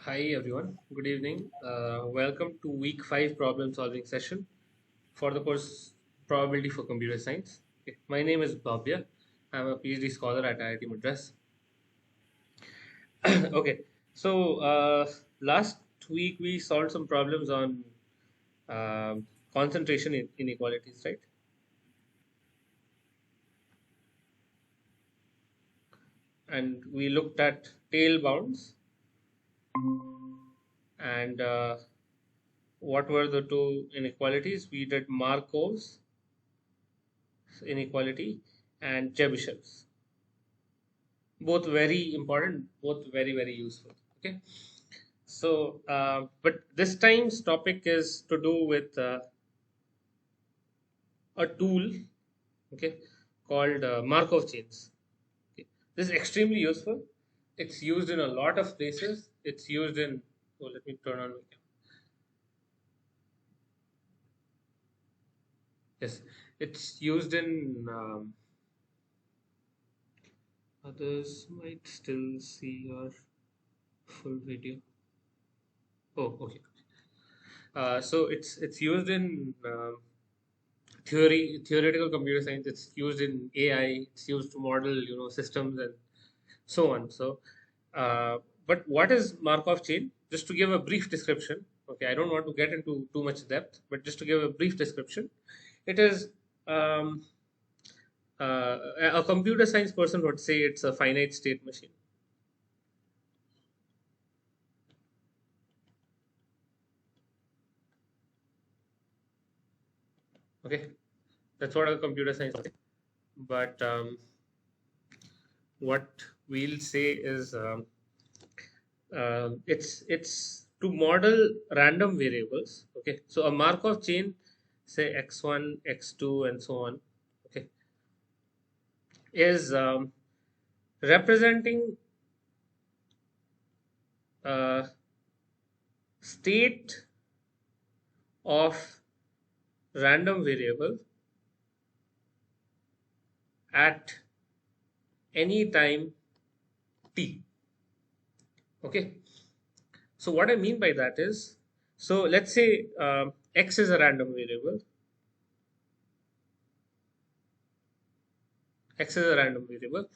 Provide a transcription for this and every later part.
Hi everyone, good evening. Welcome to week 5 problem solving session for the course Probability for Computer Science. Okay. My name is Bhavya. I'm a PhD scholar at IIT Madras. Okay, so last week we solved some problems on concentration inequalities, right? And we looked at tail bounds and what were the two inequalities? We did Markov's inequality and Chebyshev's. Both very important, both very useful. Okay, so but this time's topic is to do with a tool, okay, called Markov chains. Okay. This is extremely useful. It's used in a lot of places. It's used in, oh, let me turn on my camera. Yes, it's used in others might still see your full video. Oh, okay. So it's used in theoretical computer science. It's used in AI. It's used to model systems and so on. So, but what is Markov chain? Just to give a brief description. Okay, I don't want to get into too much depth, but just to give a brief description, it is um, a computer science person would say it's a finite state machine. Okay, that's what a computer science would say. But what we'll say is it's to model random variables. Okay, so a Markov chain, say x1, x2, and so on. Okay, is representing state of random variable at any time t. Okay, so what I mean by that is, so let's say x is a random variable. X is a random variable,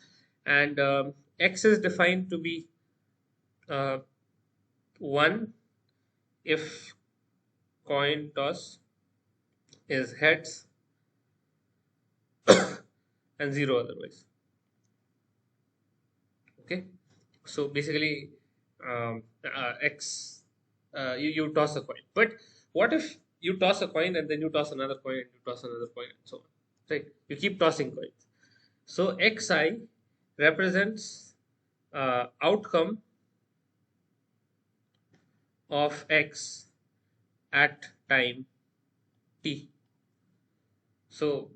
and x is defined to be 1 if coin toss is heads and 0 otherwise. Okay, so basically x you toss a coin, but what if you toss a coin and then you toss another coin and you toss another coin and so on, right? You keep tossing coins. So xi represents outcome of x at time t. So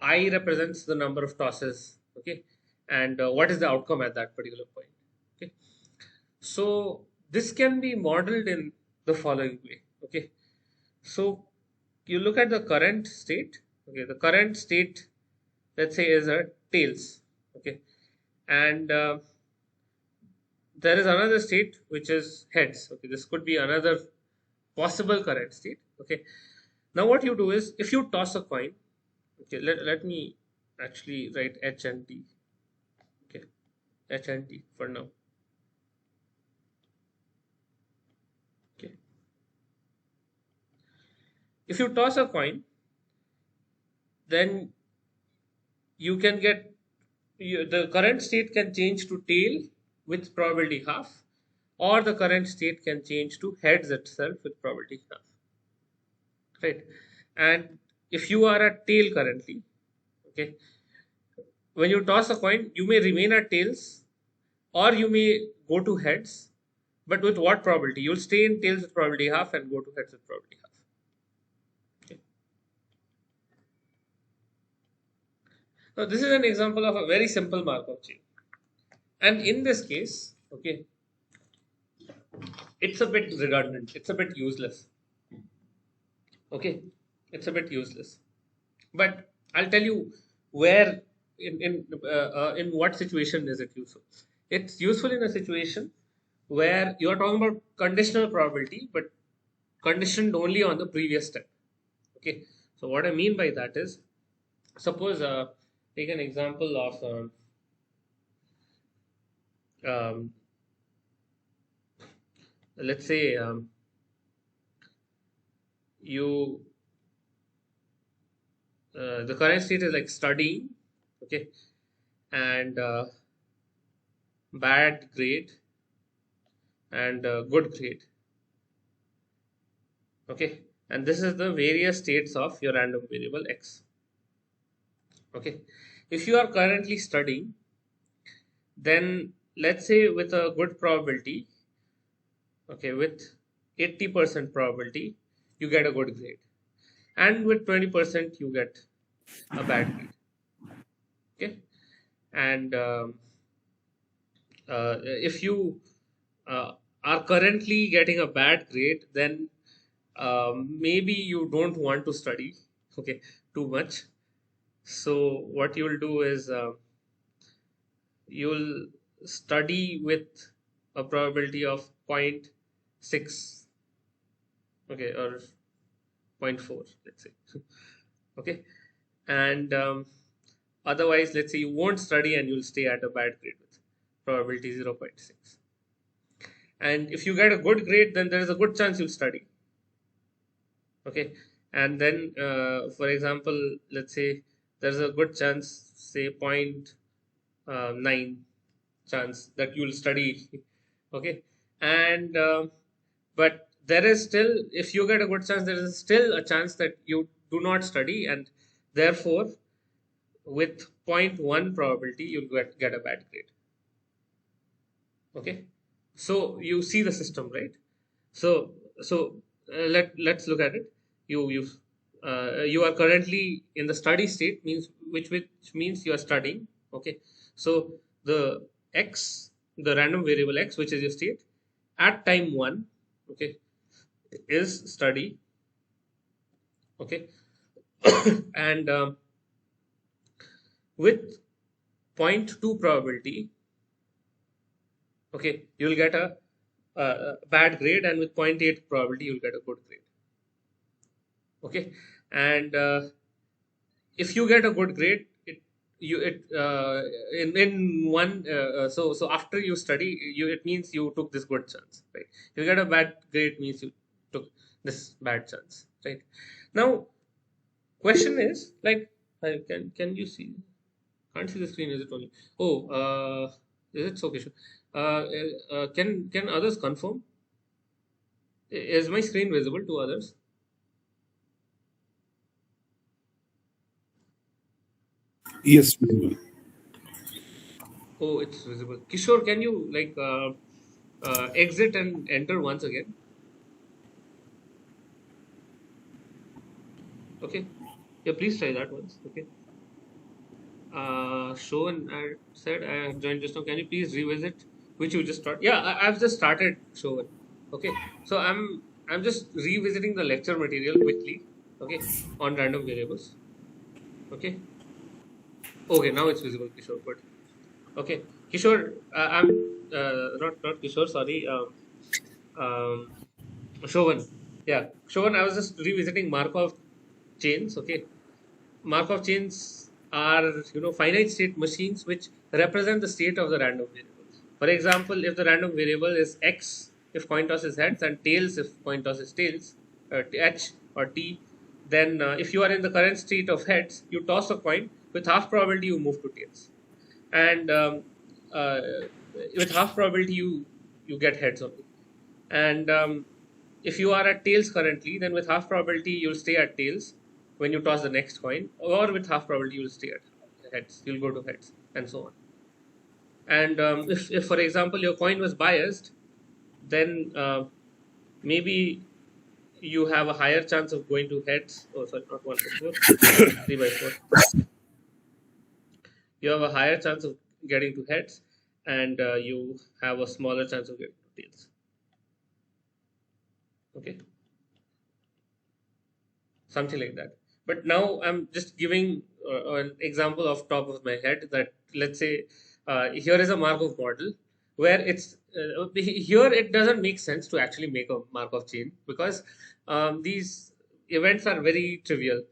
I represents the number of tosses, okay, and what is the outcome at that particular point, okay. So this can be modeled in the following way, okay. So you look at the current state, okay. The current state, let's say, is a tails, okay, and there is another state which is heads, okay. This could be another possible current state, okay. Now what you do is, if you toss a coin, okay, let me actually write H and T. Okay, H and T for now. Okay. If you toss a coin, then you can get the current state can change to tail with probability half, or the current state can change to heads itself with probability half. Right. And if you are at tail currently, okay, when you toss a coin, you may remain at tails or you may go to heads, but with what probability? You'll stay in tails with probability half and go to heads with probability half. Okay. Now this is an example of a very simple Markov chain, and in this case, okay, it's a bit redundant. It's a bit useless. Okay, it's a bit useless. But I'll tell you where in what situation is it useful. It's useful in a situation where you are talking about conditional probability, but conditioned only on the previous step. Okay, so what I mean by that is, suppose take an example of um, let's say you the current state is like studying, okay, and bad grade and good grade, okay, and this is the various states of your random variable x. Okay, if you are currently studying, then let's say with a good probability, okay, with 80% probability you get a good grade, and with 20% you get a bad grade. Okay, and if you uh, are currently getting a bad grade, then maybe you don't want to study, okay, too much. So what you'll do is you'll study with a probability of zero point 0.6, okay, or 0.4, let's say. Okay, and otherwise, let's say you won't study and you'll stay at a bad grade with probability 0.6. And if you get a good grade, then there is a good chance you'll study. Okay, and then for example, let's say there's a good chance, say 0.9 chance that you'll study. Okay, and but there is still, if you get a good chance, there is still a chance that you do not study, and therefore with 0.1 probability you'll get a bad grade. Okay, so you see the system, right? So let's look at it. You are currently in the study state, means which means you are studying. Okay, so the x, the random variable x, which is your state at time 1, okay, is study. Okay, and with 0.2 probability, okay, you'll get a bad grade, and with 0.8 probability you'll get a good grade. Okay, and if you get a good grade, in one so after you study, it means you took this good chance, right? You get a bad grade means you took this bad chance, right? Now question is like, can you see? Can't see the screen, is it only? Oh, is it okay? Sure. Can others confirm? Is my screen visible to others? Yes, we will. Oh, it's visible. Kishore, can you like exit and enter once again? Okay. Yeah, please try that once. Okay. Showan said I have joined just now. Can you please revisit which you just started? Yeah, I've just started Showan. Okay. So I'm just revisiting the lecture material quickly. Okay. On random variables. Okay. Okay. Now it's visible, Kishore. Good. Okay. Kishore, I'm not Kishore. Sorry. Um, Shovan. Yeah, Shovan, I was just revisiting Markov chains. Okay, Markov chains are, finite state machines which represent the state of the random variable. For example, if the random variable is x if coin toss is heads, and tails if coin toss is tails, h or t, then if you are in the current state of heads, you toss a coin, with half probability you move to tails, and uh, with half probability you get heads only. And if you are at tails currently, then with half probability you'll stay at tails when you toss the next coin, or with half probability you'll stay at heads. You'll go to heads, and so on. And if for example your coin was biased, then maybe you have a higher chance of going to heads. Oh, sorry, not 1 by 4, 3 by 4. You have a higher chance of getting to heads, and you have a smaller chance of getting to tails. Okay, something like that. But now I'm just giving an example off top of my head, that let's say here is a Markov model where it's here it doesn't make sense to actually make a Markov chain because these events are very trivial.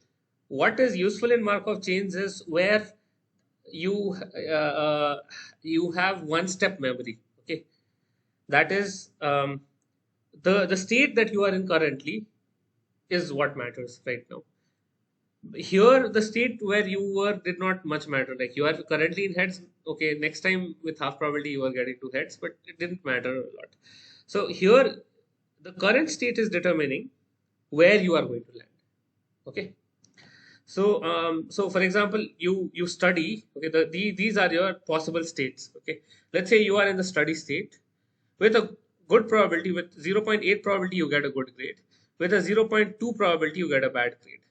What is useful in Markov chains is where you you have one step memory. Okay, that is the state that you are in currently is what matters right now. Here the state where you were did not much matter. Like you are currently in heads, okay, next time with half probability you are getting to heads, but it didn't matter a lot. So here the current state is determining where you are going to land. Okay, so so for example, you study, okay, these are your possible states. Okay, let's say you are in the study state with a good probability, with 0.8 probability you get a good grade, with a 0.2 probability you get a bad grade.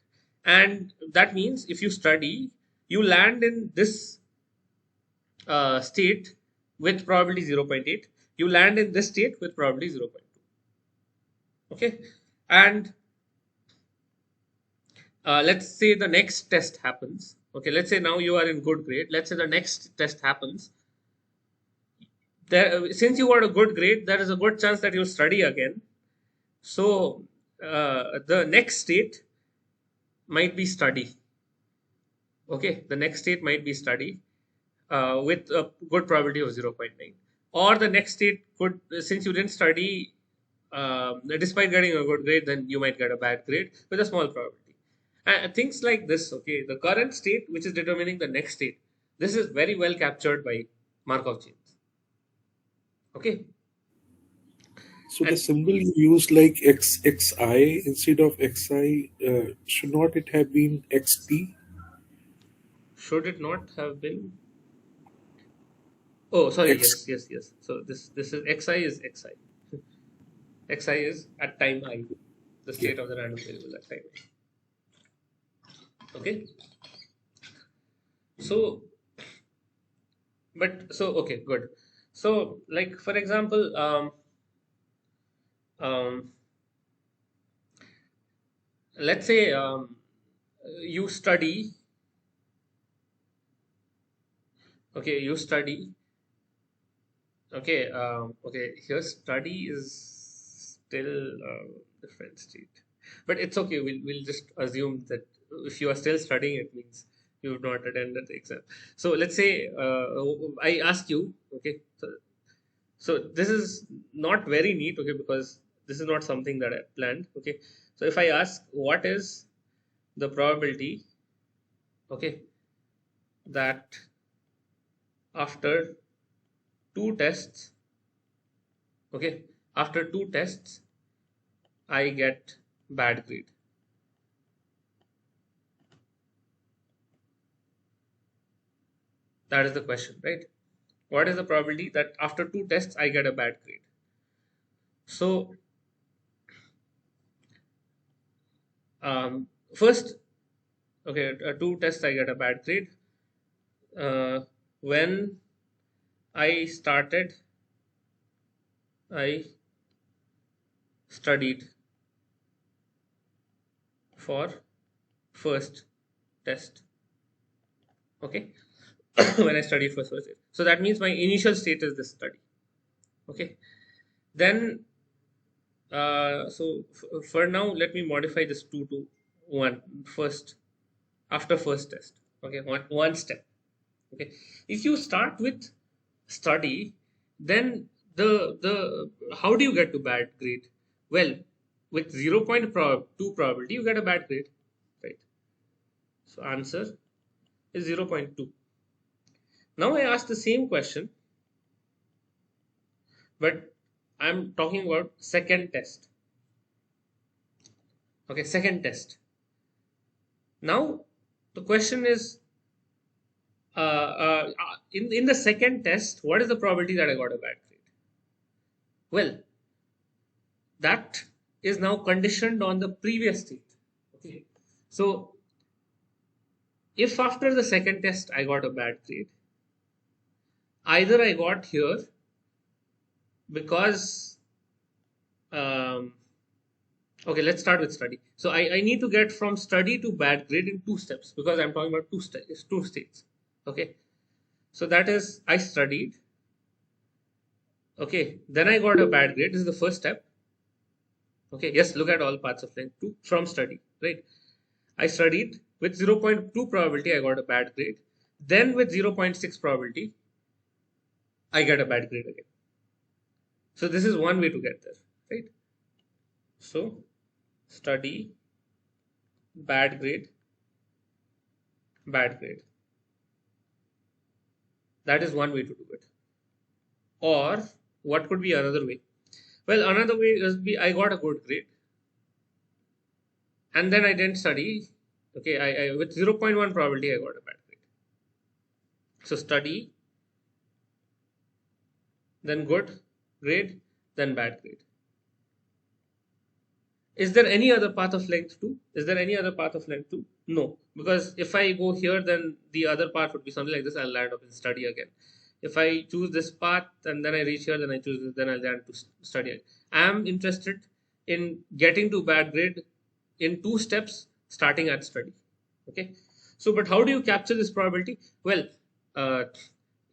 And that means if you study, you land in this state with probability 0.8, you land in this state with probability 0.2. Okay, and let's say the next test happens. Okay, let's say now you are in good grade, let's say the next test happens. There, since you got a good grade, there is a good chance that you'll study again. So the next state might be study. Okay, the next state might be study with a good probability of 0.9. Or the next state could, since you didn't study, despite getting a good grade, then you might get a bad grade with a small probability. And things like this, okay, the current state, which is determining the next state, this is very well captured by Markov chains. Okay. So the And symbol you used, like XI instead of XI, should not it have been XT? should it not have been? Oh, sorry. X. Yes. So this is xi is xi. Xi is at time I, the Yeah. state of the random variable at time I. Okay. So, but so okay, good. So, like for example, um, let's say you study. Okay, you study. Okay, okay. Here, study is still different state, but it's okay. We'll just assume that if you are still studying, it means you have not attended the exam. So let's say I ask you. Okay, so this is not very neat. Okay, because this is not something that I planned. Okay, so if I ask what is the probability, okay, that after two tests, okay, after two tests I get bad grade. That is the question, right? What is the probability that after two tests I get a bad grade? So first, okay, two tests I get a bad grade. When I started, I studied for first test. Okay, when I studied for first test. So that means my initial state is this study. Okay, then so for now, let me modify this 2 to 1 first, after first test. Okay, one step. Okay, if you start with study, then the how do you get to bad grade? Well, with 0.2 probability, you get a bad grade, right? So answer is 0.2. Now I ask the same question, but I'm talking about second test. Okay, second test. Now the question is, in the second test, what is the probability that I got a bad grade? Well, that is now conditioned on the previous state. Okay, so if after the second test I got a bad grade, either I got here because okay, let's start with study. So I need to get from study to bad grade in two steps because I'm talking about two states. Okay, so that is I studied, Okay, then I got a bad grade. This is the first step. Okay, yes, look at all paths of length 2 from study, right? I studied with 0.2 probability, I got a bad grade. Then with 0.6 probability, I get a bad grade again. So this is one way to get there, right? So study, bad grade, bad grade. That is one way to do it. Or what could be another way? Well, another way is be I got a good grade and then I didn't study. Okay, I with 0.1 probability I got a bad grade. So study, then good grade, then bad grade. Is there any other path of length 2? Is there any other path of length 2? No, because if I go here, then the other path would be something like this. I'll land up in study again. If I choose this path and then I reach here, then I choose this, then I'll land to study again. I'm interested in getting to bad grade in 2 steps starting at study. Okay. So, but how do you capture this probability? Well, uh,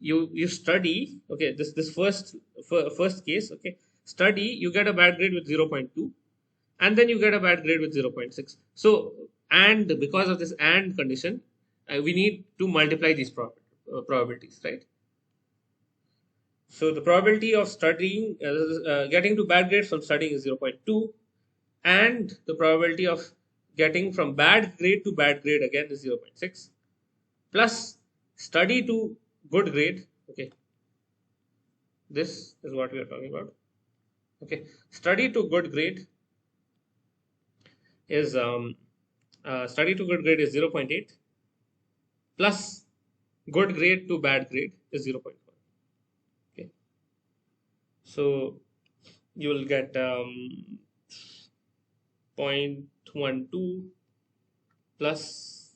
you study. Okay, this first case. Okay, study. You get a bad grade with 0.2 and then you get a bad grade with 0.6. So, and because of this and condition, we need to multiply these probabilities, right? So the probability of studying, getting to bad grades from studying is 0.2, and the probability of getting from bad grade to bad grade again is 0.6, plus study to good grade. Okay, this is what we are talking about. Okay, study to good grade is study to good grade is 0.8 plus good grade to bad grade is 0.1. Okay, so you will get 0.12 plus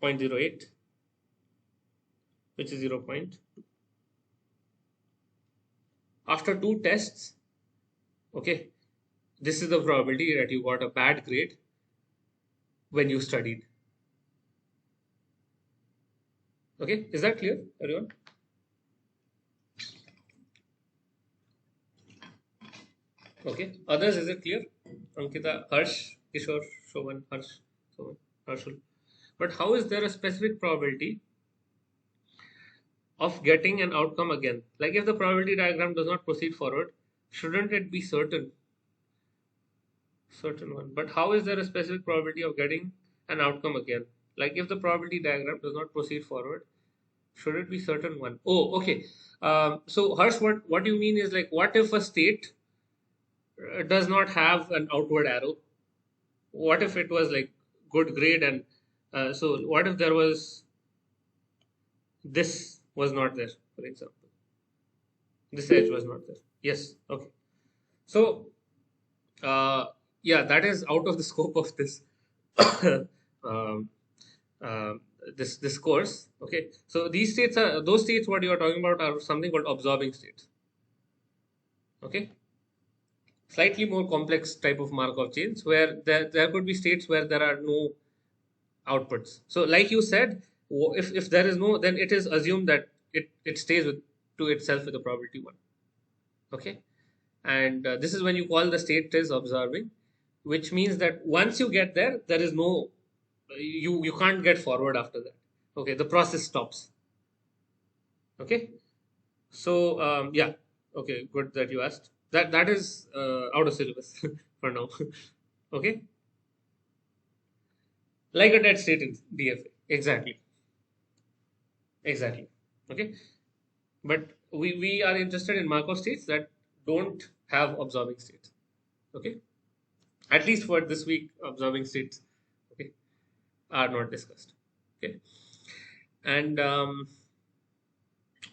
0.08, which is 0.2. After 2 tests, okay, this is the probability that you got a bad grade when you studied. Okay, is that clear, everyone? Okay, others, is it clear? Ankita, Harsh, Kishore, Shovan, Harsh, Shovan, Harshul. But how is there a specific probability of getting an outcome again? Like if the probability diagram does not proceed forward, shouldn't it be certain? Certain one. But how is there a specific probability of getting an outcome again? Like if the probability diagram does not proceed forward, should it be certain one? Oh, okay. So Harsh, what you mean is like, what if a state does not have an outward arrow? What if it was like good grade and so what if there was this was not there, for example, this edge was not there? Yes. Okay. So uh, yeah, that is out of the scope of this um, uh, this course. Okay, so these states are those states what you are talking about are something called absorbing states. Okay, slightly more complex type of Markov chains where there could be states where there are no outputs. So like you said, if there is no, then it is assumed that it stays with to itself with a probability 1. Okay, and this is when you call the state is observing, which means that once you get there, there is no you can't get forward after that. Okay, the process stops. Okay, so yeah, okay, good that you asked. That is out of syllabus for now. Okay, like a dead state in DFA. Exactly, exactly. Okay, but we are interested in Markov states that don't have observing states. Okay, at least for this week, observing states, okay, are not discussed. Okay, and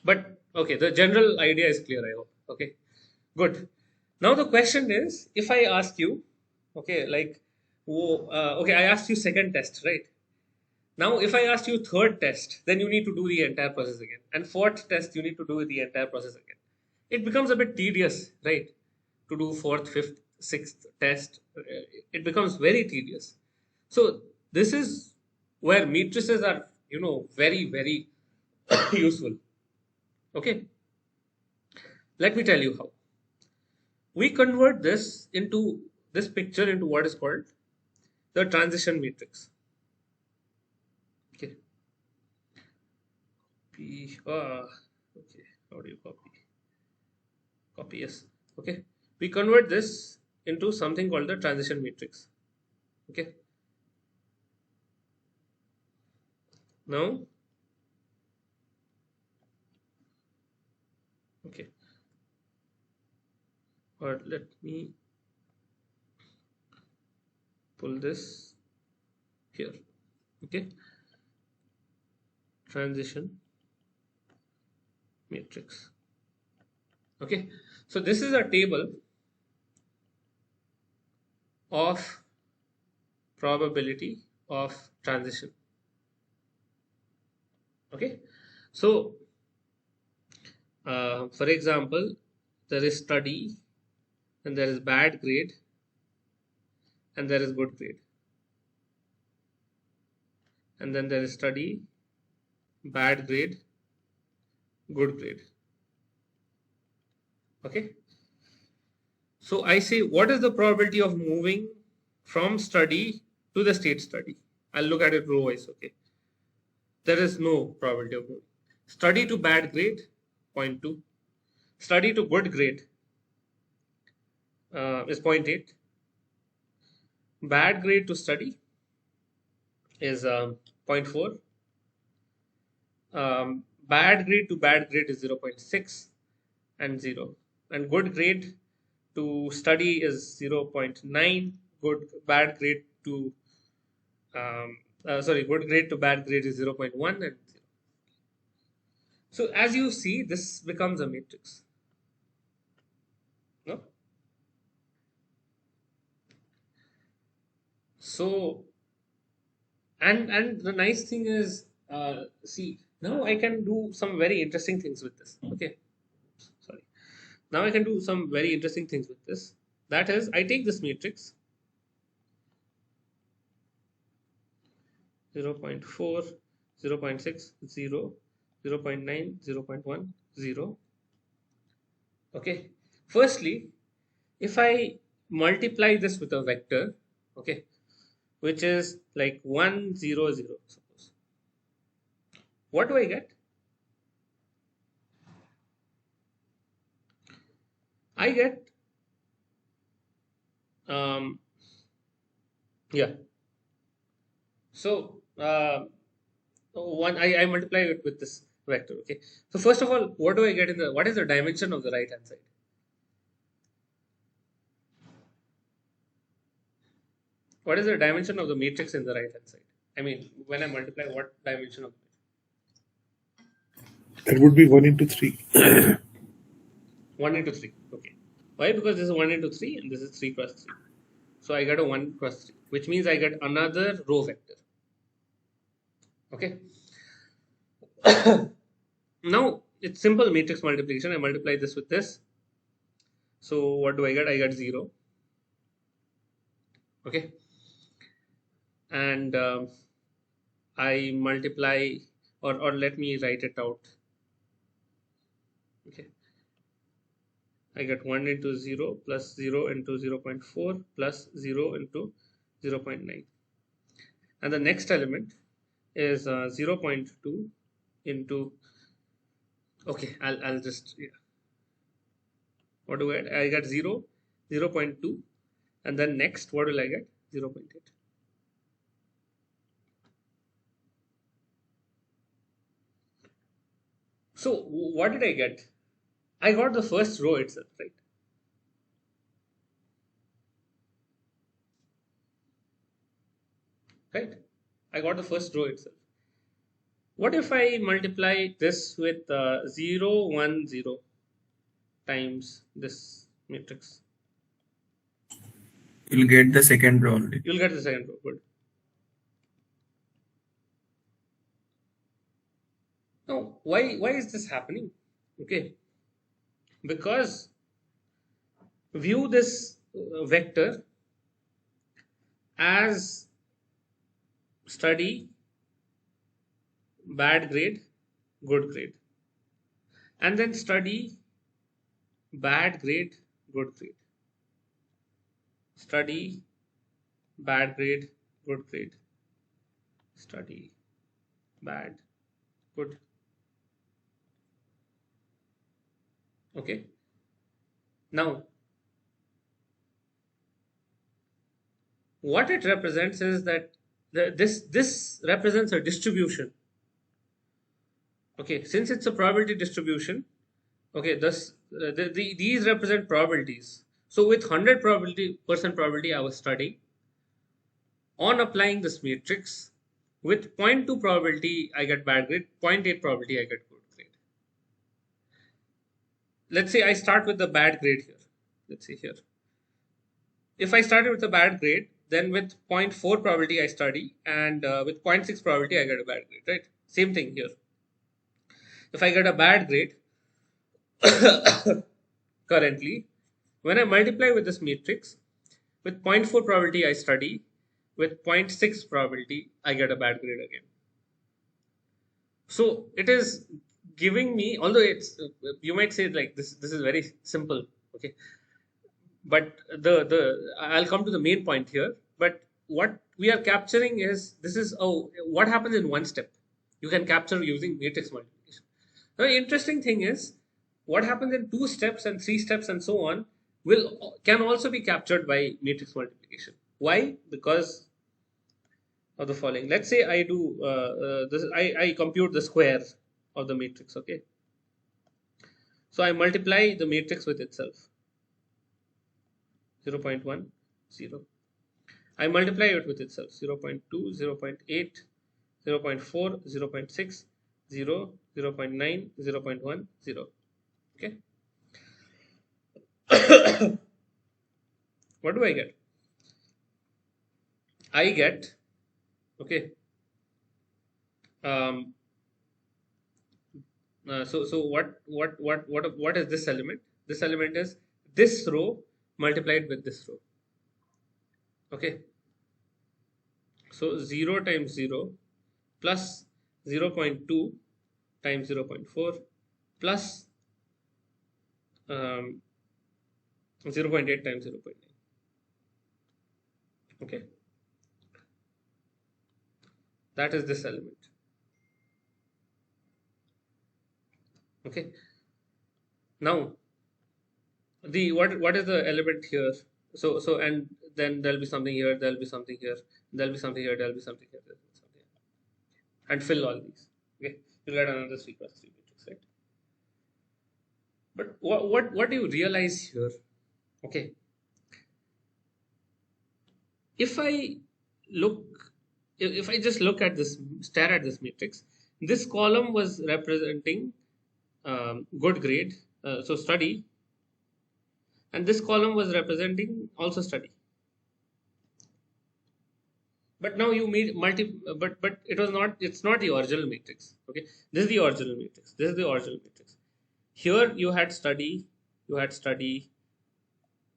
but okay, the general idea is clear, I hope. Okay, good. Now the question is, if I ask you, okay, like, okay, I asked you second test, right? Now, if I asked you third test, then you need to do the entire process again, and fourth test, you need to do the entire process again. It becomes a bit tedious, right? To do fourth, fifth, sixth test, it becomes very tedious. So this is where matrices are, very, very useful. Okay. Let me tell you how. We convert this picture into what is called the transition matrix. Okay. Okay. How do you copy? Copy, yes. Okay. We convert this into something called the transition matrix. Okay. Now, okay. Or let me pull this here. Okay. Transition matrix. Okay. So this is a table of probability of transition. Okay. So, for example, there is study, and there is bad grade, and there is good grade, and then there is study, bad grade, good grade. Okay. So I say, what is the probability of moving from study to the state study? I'll look at it row wise. Okay. There is no probability of moving. Study to bad grade, 0.2. Study to good grade is 0.8. Bad grade to study is 0.4. Bad grade to bad grade is 0.6 and 0. And good grade to study is 0.9. Bad grade to good grade to bad grade is 0.1 and 0. So as you see, this becomes a matrix. No? So, and the nice thing is, see, now I can do some very interesting things with this. Okay, sorry. Now I can do some very interesting things with this. That is, I take this matrix 0.4, 0.6, 0, 0.9, 0.1, 0. Okay. Firstly, if I multiply this with a vector, okay, which is like 1, 0, 0, suppose, what do I get? I get, um, yeah. So, I multiply it with this vector, okay. So first of all, what do I get what is the dimension of the right hand side? What is the dimension of the matrix in the right hand side? I mean, when I multiply, what dimension of That would be 1 into 3. 1 into 3? Okay. Why? Because this is 1 into 3 and this is 3 cross 3. So I get a 1 cross 3, which means I get another row vector. Okay. Now it's simple matrix multiplication. I multiply this with this. So what do I get? I get 0. Okay. And I multiply, or let me write it out. Okay. I get 1 into 0 plus 0 into 0.4 plus 0 into 0.9. And the next element is 0.2 into, okay, I'll just, yeah. What do I get? I get 0, 0.2, and then next, what will I get? 0.8. So what did I get? I got the first row itself, right? Right? I got the first row itself. What if I multiply this with 0, 1, 0 times this matrix? You'll get the second row only. You'll get the second row. Good. Now, why is this happening? Okay, because view this vector as study, bad grade, good grade, and then study, bad grade, good grade. Study, bad grade, good grade. Study, bad, good. Okay. Now, what it represents is that this represents a distribution. Okay, since it's a probability distribution, okay, these represent probabilities. So with 100% probability, I was studying. On applying this matrix, with zero point 0.2 probability, I get bad grade. 0.8 probability, I get good grade. Let's say I start with the bad grade here. Let's see here. If I started with a bad grade, then with 0.4 probability I study, and with 0.6 probability I get a bad grade, right? Same thing here. If I get a bad grade currently, when I multiply with this matrix, with 0.4 probability I study, with 0.6 probability I get a bad grade again. So it is giving me, although it's you might say like this is very simple, okay, but the I'll come to the main point here. But what we are capturing is this is what happens in one step you can capture using matrix multiplication. The interesting thing is what happens in 2 steps and 3 steps and so on will can also be captured by matrix multiplication. Why? Because of the following. Let's say I do this. I compute the square of the matrix. Okay, so I multiply the matrix with itself. 0.1, 0. I multiply it with itself. 0.2, 0.8, 0.4, 0.6, 0, 0.9, 0.1, 0. Okay. What do I get? I get, okay. Um, so what is this element? This element is this row multiplied with this row. Okay. So 0 times 0 plus 0.2 times 0.4 plus 0.8 times 0.9. Okay. That is this element. Okay. Now, what is the element here? So and then there'll be something here, there'll be something here, there'll be something here, there'll be something here, there'll be something here. And fill all these. Okay. You'll get another 3 plus 3 matrix, right? But what do you realize here? Okay. If I look, if I just look at this, stare at this matrix, this column was representing good grade, so study, and this column was representing also study. But now you made but it was not, it's not the original matrix. Okay, this is the original matrix. This is the original matrix. Here you had study, you had study,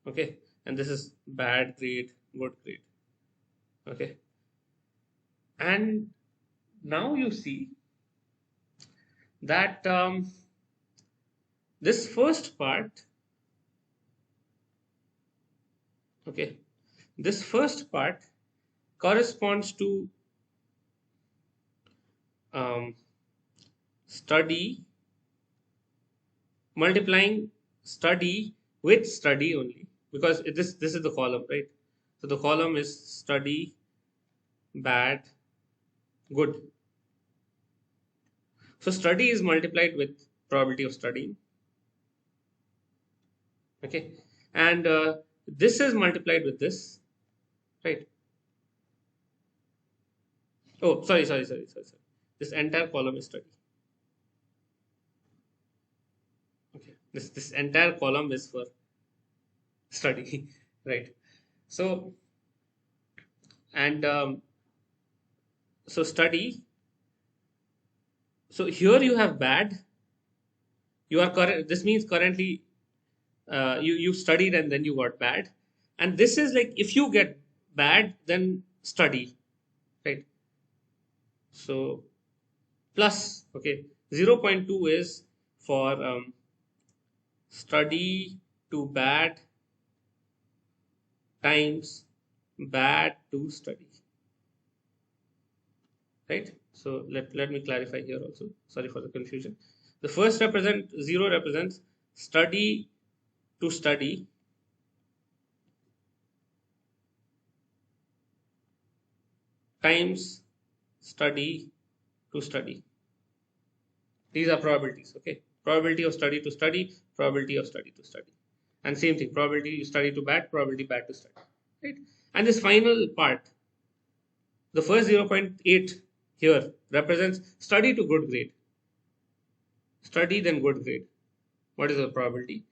okay, and this is bad grade, good grade. Okay, and now you see that this first part, okay, this first part corresponds to study, multiplying study with study only, because this is the column, right? So the column is study, bad, good. So study is multiplied with probability of studying. Okay, and this is multiplied with this, right? Oh, sorry. This entire column is study. Okay, this entire column is for study, right? So and so study. So here you have bad. You are current. This means currently you studied and then you got bad, and this is like if you get bad then study, right? So plus, okay, 0.2 is for study to bad times bad to study, right? So let me clarify here also. Sorry for the confusion. The first represent 0 represents study to study times study to study. These are probabilities, okay? Probability of study to study, probability of study to study. And same thing, probability study to bad, probability bad to study, right? And this final part, the first 0.8 here represents study to good grade. Study then good grade. What is the probability?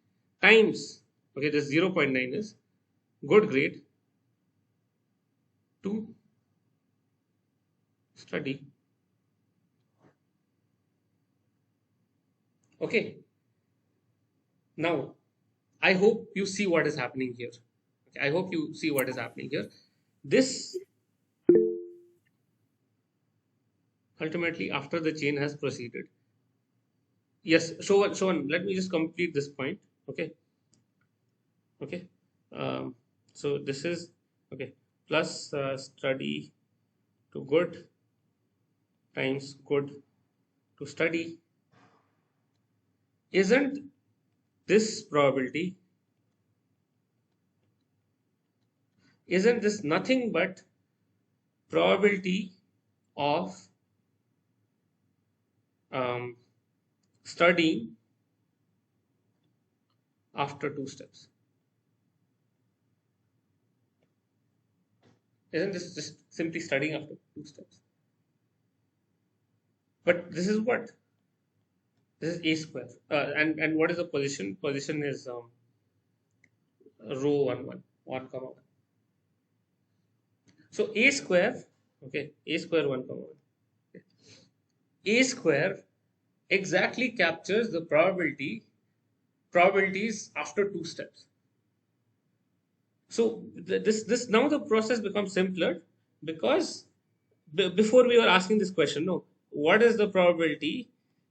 Times, okay, this 0.9 is good grade to study. Okay. Now, I hope you see what is happening here. Okay, I hope you see what is happening here. This ultimately after the chain has proceeded. Yes, Showan, let me just complete this point. Okay. Okay. So this is okay plus study to good times good to study. Isn't this probability, isn't this nothing but probability of um, studying after 2 steps? Isn't this just simply studying after 2 steps? But this is what? This is a square. And what is the position? Position is row 1 comma 1. So a square, okay, a square 1 comma 1. Okay. A square exactly captures the probabilities after 2 steps. So this now the process becomes simpler because before we were asking this question, no, what is the probability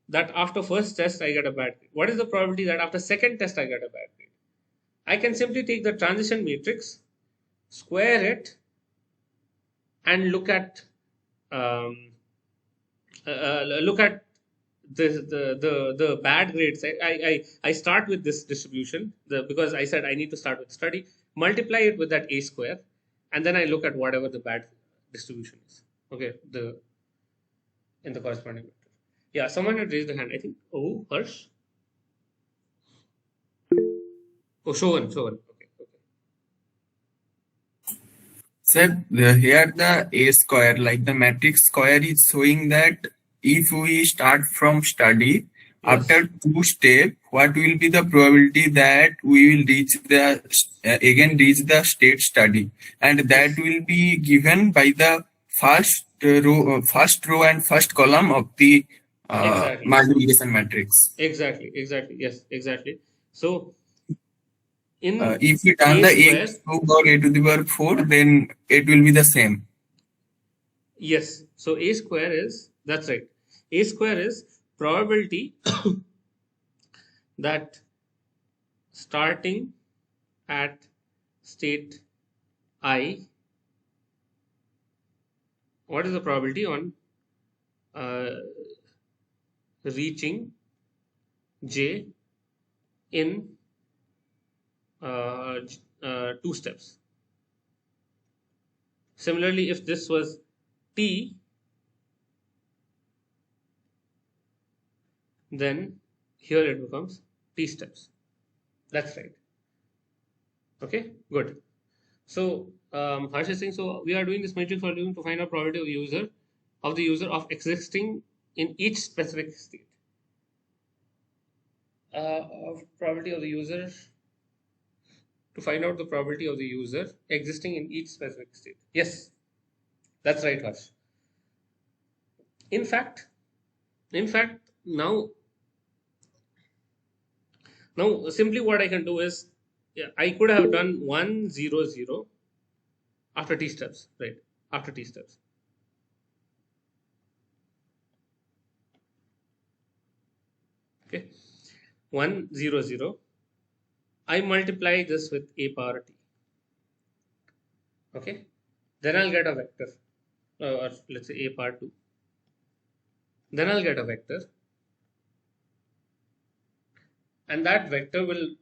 that after first test I get a bad grade? What is the probability that after second test I get a bad grade? I can simply take the transition matrix, square it, and look at the bad grades. I start with this distribution because I said I need to start with study, multiply it with that a square, and then I look at whatever the bad distribution is. Okay, the in the corresponding vector. Yeah, someone had raised the hand. I think. Oh, Harsh. Oh, Shovan. Okay, okay. Sir, here the A square, like the matrix square is showing that if we start from study, Yes, after 2 steps, what will be the probability that we will reach the again reach the state study, and that yes, will be given by the first row and first column of the exactly, multiplication matrix. exactly. Yes, exactly. So in If we turn a the a square, cube or a to the power 4, then it will be the same. yes. So a square is that's right. A square is probability that starting at state I, what is the probability on uh, reaching J in 2 steps? Similarly, if this was T, then here it becomes T steps. That's right. Okay, good. So Harsh is saying, so we are doing this matrix for doing to find out probability of the user existing in each specific state. Of probability of the user to find out the probability of the user existing in each specific state. Yes, that's right, Harsh. In fact, now simply what I can do is, yeah, I could have done 1 0 0 after t steps, right? After t steps. Okay, 1 0 0 I multiply this with a power t. Okay, then I'll get a vector, or let's say a power 2. Then I'll get a vector, and that vector will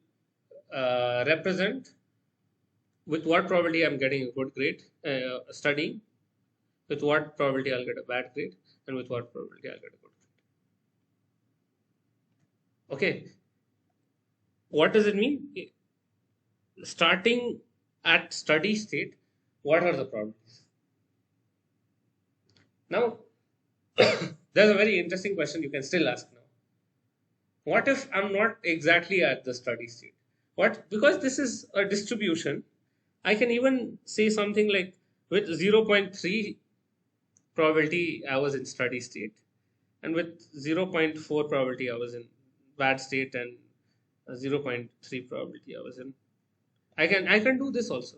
represent with what probability I'm getting a good grade studying, with what probability I'll get a bad grade, and with what probability I'll get a good grade. Okay, what does it mean? Starting at steady state, what are the probabilities? Now, there's a very interesting question you can still ask now. What if I'm not exactly at the steady state? What, because this is a distribution, I can even say something like with 0.3 probability I was in steady state, and with 0.4 probability I was in bad state, and 0.3 probability I was in. I can do this also,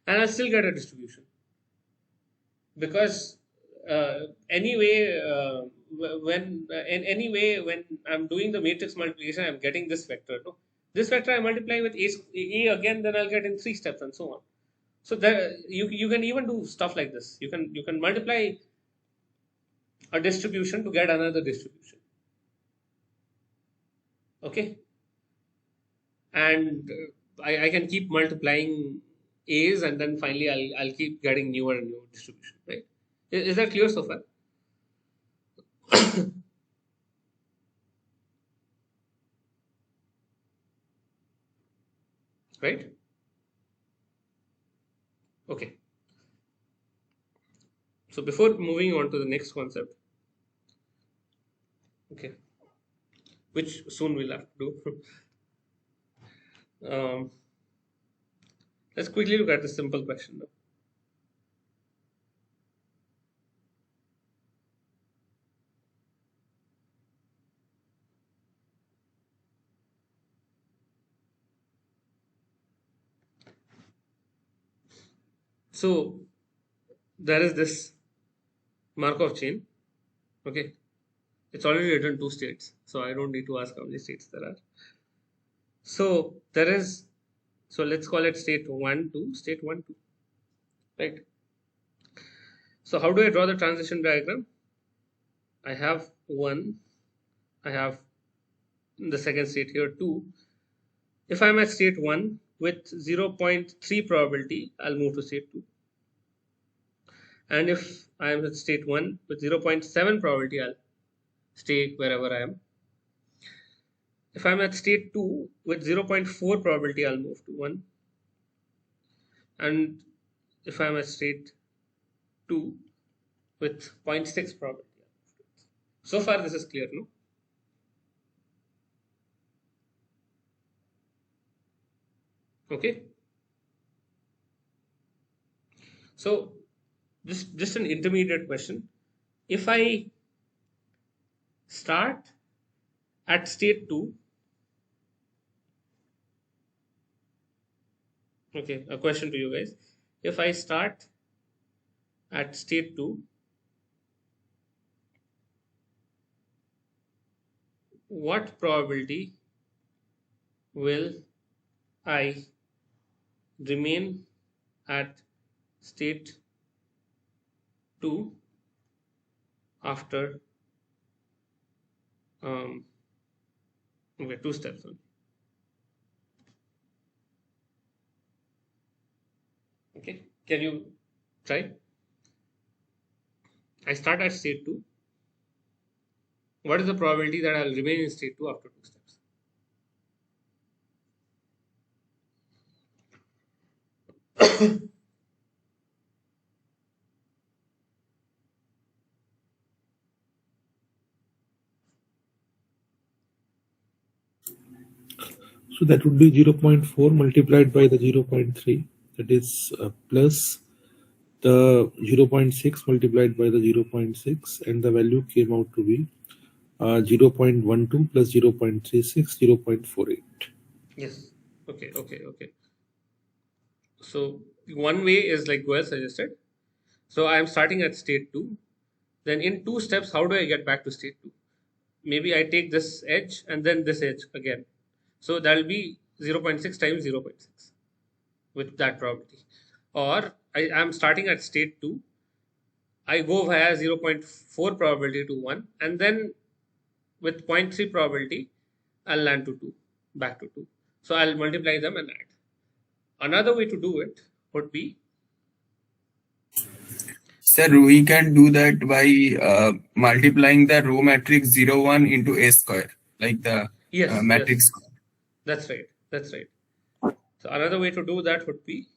and I'll still get a distribution, because anyway, when I'm doing the matrix multiplication, I'm getting this vector. No, this vector I multiply with a again, then I'll get in 3 steps and so on. So there, you can even do stuff like this. You can multiply a distribution to get another distribution. Okay, and I can keep multiplying a's, and then finally I'll keep getting newer and newer distribution. Right? Is that clear so far? Right? Okay. So before moving on to the next concept, okay, which soon we'll have to do. Let's quickly look at the simple question now. So there is this Markov chain. Okay, it's already written 2 states, so I don't need to ask how many states there are. So there is, so let's call it state 1, 2, state 1, 2, right? So how do I draw the transition diagram? I have 1, I have the second state here 2. If I'm at state 1 with 0.3 probability, I'll move to state 2. And if I am at state 1 with 0.7 probability, I'll stay wherever I am. If I'm at state 2 with 0.4 probability, I'll move to 1. And if I'm at state 2 with 0.6 probability. So far this is clear, no? Okay. So just an intermediate question. If I start at state 2, okay, a question to you guys. If I start at state 2, what probability will I remain at state 2 after okay, 2 steps on. Okay, can you try? I start at state 2. What is the probability that I'll remain in state 2 after 2 steps? So that would be 0.4 multiplied by the 0.3, that is plus the 0.6 multiplied by the 0.6, and the value came out to be 0.12 plus 0.36, 0.48. Yes. Okay. So one way is like well suggested. So I am starting at state 2. Then in 2 steps, how do I get back to state 2? Maybe I take this edge and then this edge again. So that will be 0.6 times 0.6 with that probability. Or I am starting at state 2. I go via 0.4 probability to 1, and then with 0.3 probability, I'll land to 2, back to 2. So I'll multiply them and add. Another way to do it would be, Sir, we can do that by multiplying the row matrix 0, 1 into A square, like the yes, matrix. that's right. So another way to do that would be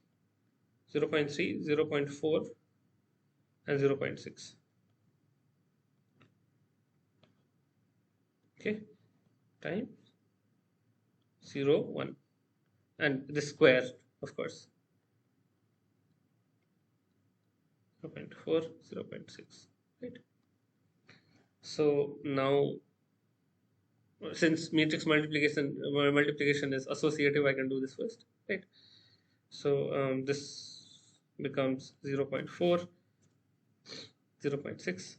0.3, 0.4, and 0.6. Okay, times 0, 1, and the square, of course. 0.4, 0.6, right? So now, since matrix multiplication is associative, I can do this first, right? So this becomes 0.4, 0.6,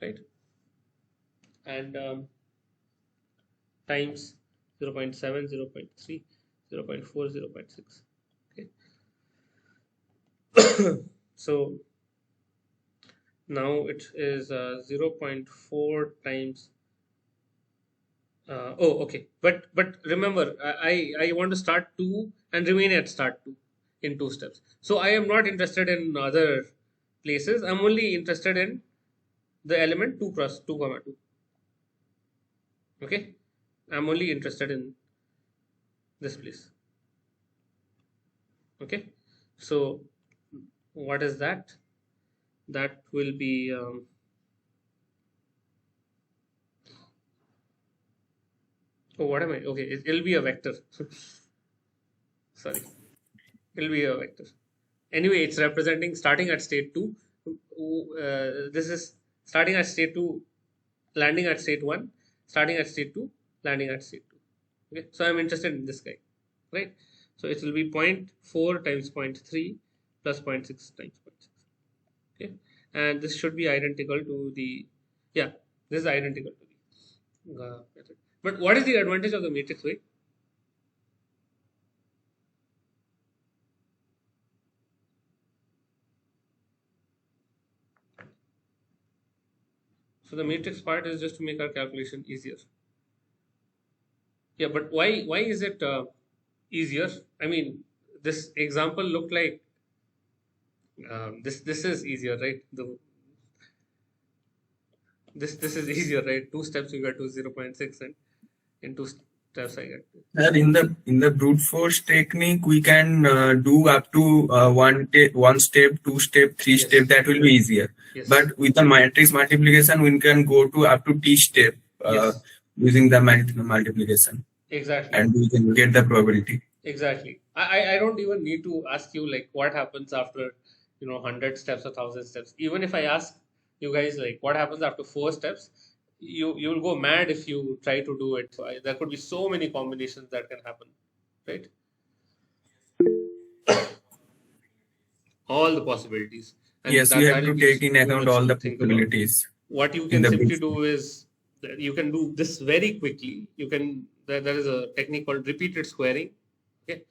right? And times 0.7, 0.3, 0.4, 0.6. Okay. So now it is 0.4 times. Oh, okay. But remember, I want to start 2 and remain at start 2 in 2 steps. So I am not interested in other places. I'm only interested in the element 2 cross 2 comma 2. Okay. I'm only interested in this place. Okay. So what is that? That will be oh, what am I? Okay, it'll be a vector. Sorry, it'll be a vector. Anyway, it's representing starting at state 2. This is starting at state 2, landing at state 1, starting at state 2, landing at state 2. Okay, so I'm interested in this guy, right? So it will be 0.4 times 0.3 plus 0.6 times 0.6. Okay, and this should be identical to the, yeah, this is identical to the method. But what is the advantage of the matrix way? So the matrix part is just to make our calculation easier. Yeah, but why is it easier? I mean, this example looked like this is easier, right? This is easier, right? 2 steps you get to 0.6, and in 2 steps I get to. Sir, in the brute force technique, we can do up to one step, 2 step, 3 Yes. step. That will be easier. Yes. But with the matrix multiplication, we can go to up to T step Yes. using the multiplication, Exactly. and we can get the probability. Exactly. I don't even need to ask you like what happens after 100 steps or 1,000 steps. Even if I ask you guys like what happens after 4 steps, you'll go mad if you try to do it. So there could be so many combinations that can happen, right? All the possibilities. And Yes, we have that'll to be take in too account much all to the think about. possibilities. What you in can the simply brute do is that you can do this very quickly. There is a technique called repeated squaring. Okay,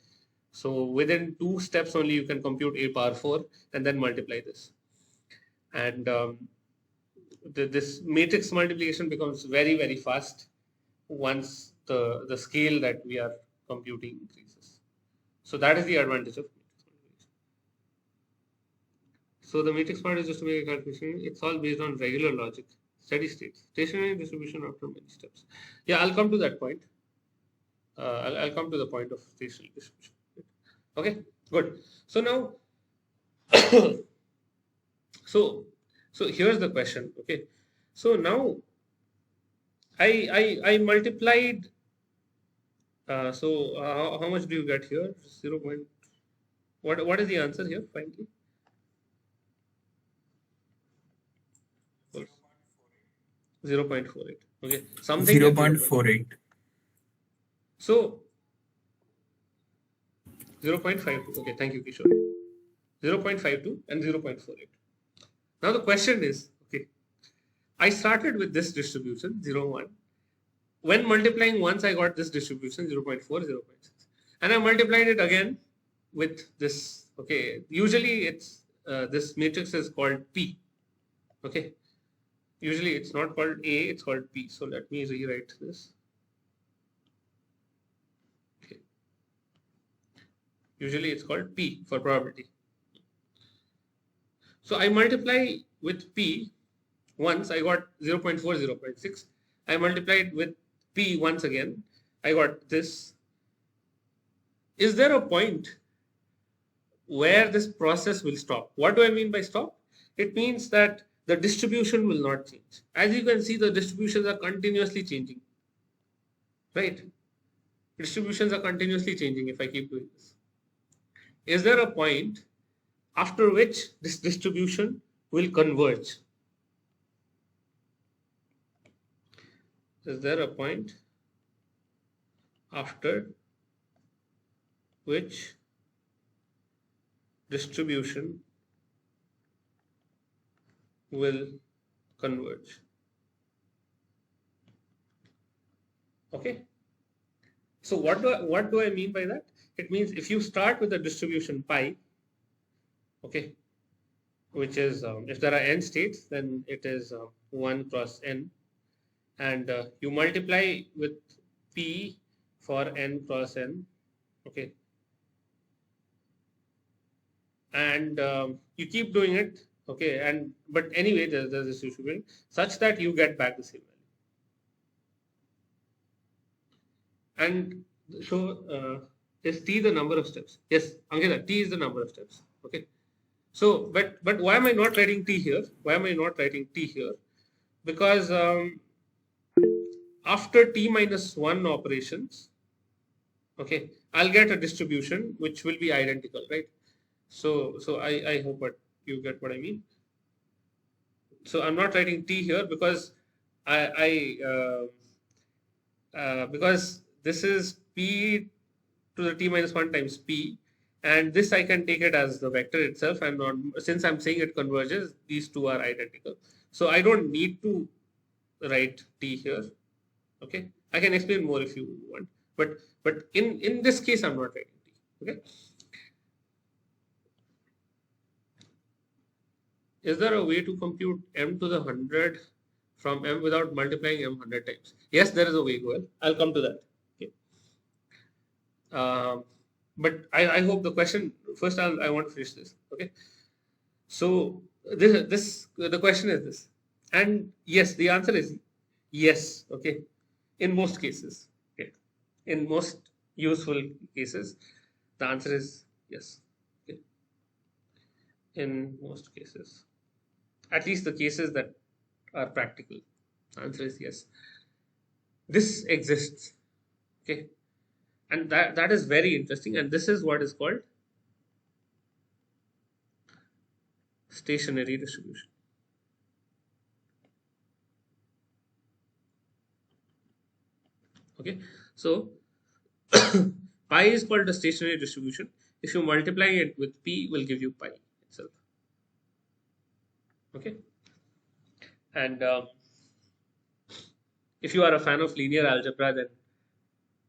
so within 2 steps only you can compute a power 4 and then multiply this, and this matrix multiplication becomes very fast once the scale that we are computing increases. So that is the advantage of matrix multiplication. So the matrix part is just to make a calculation. It's all based on regular logic, steady state, stationary distribution after many steps. Yeah, I'll come to that point. I'll come to the point of stationary distribution. Okay, good. So now, so here's the question. Okay, so now I multiplied. How much do you get here? 0. What is the answer here finally? 0.48. Okay, something like 0.48. So 0.52. Okay, thank you, Kishore. 0.52 and 0.48. Now the question is, okay, I started with this distribution 0, 1. When multiplying once, I got this distribution 0.4, 0.6. and I multiplied it again with this. Okay, usually it's this matrix is called P. Okay, usually it's not called A, it's called P. So let me rewrite this. Okay. Usually it's called P for probability. So I multiply with P once, I got 0.4, 0.6. I multiplied with P once again, I got this. Is there a point where this process will stop? What do I mean by stop? It means that the distribution will not change. As you can see, the distributions are continuously changing, right? Distributions are continuously changing if I keep doing this. Is there a point after which this distribution will converge? Is there a point after which distribution will converge? Okay. So what do I mean by that? It means if you start with the distribution pi, okay, which is if there are n states, then it is 1 cross n, and you multiply with p for n cross n, okay, and you keep doing it, okay, and but anyway, there's this issue such that you get back the same value. And so is t the number of steps? Yes, Ankita, t is the number of steps. Okay. So, but why am I not writing t here? Why am I not writing t here? Because after t minus 1 operations, okay, I'll get a distribution which will be identical, right? So I hope that you get what I mean. So I'm not writing t here because because this is p to the t minus 1 times p, and this I can take it as the vector itself, and since I'm saying it converges, these two are identical. So I don't need to write t here. Okay, I can explain more if you want, but in this case I'm not writing t. Okay. Is there a way to compute m to the 100 from m without multiplying m 100 times? Yes, there is a way, Goel. I'll come to that. Okay. But I hope the question first. I want to finish this. Okay. So the question is this, and yes, the answer is yes. Okay. In most cases, okay. In most useful cases, the answer is yes. Okay. In most cases, at least the cases that are practical, the answer is yes. This exists. Okay. And that is very interesting, and this is what is called stationary distribution. Okay, so pi is called a stationary distribution. If you multiply it with p, will give you pi itself. Okay, and if you are a fan of linear algebra, then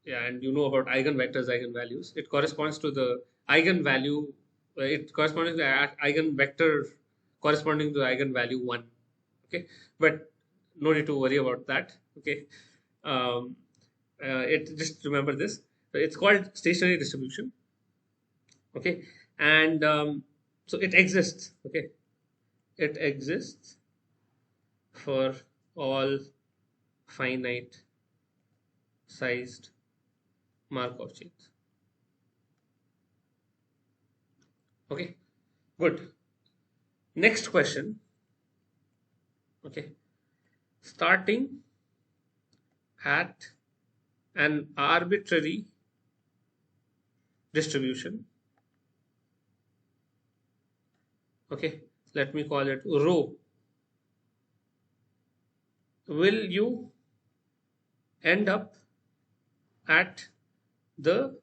yeah, and you know about eigenvectors, eigenvalues, it corresponds to the eigenvalue. It corresponds to the eigenvector corresponding to the eigenvalue 1. Okay, but no need to worry about that. Okay, it just remember this. It's called stationary distribution. Okay, and so it exists. Okay, it exists for all finite sized Markov chains. Okay, good. Next question. Okay, starting at an arbitrary distribution. Okay, let me call it rho. Will you end up at the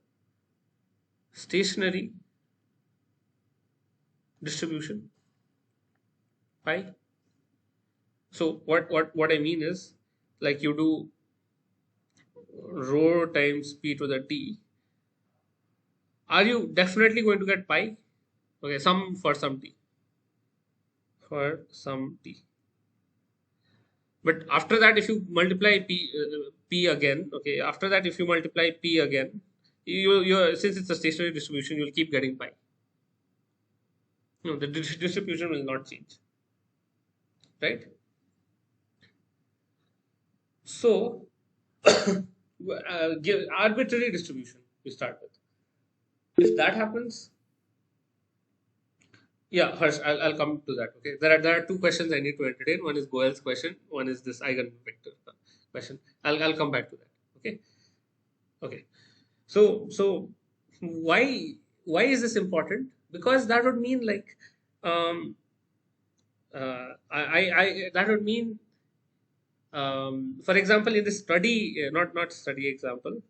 stationary distribution pi? So what I mean is, like you do rho times p to the t, are you definitely going to get pi? Okay, some for some t. For some t. But after that, if you multiply p again, okay, after that, if you multiply p again, you since it's a stationary distribution, you'll keep getting pi. No, the distribution will not change, right? So, give arbitrary distribution we start with. If that happens, yeah, Harsh, I'll come to that. Okay, there are two questions I need to entertain. One is Goel's question. One is this eigenvector question. I'll come back to that. Okay, okay. So why is this important? Because that would mean like I that would mean for example in the study not study example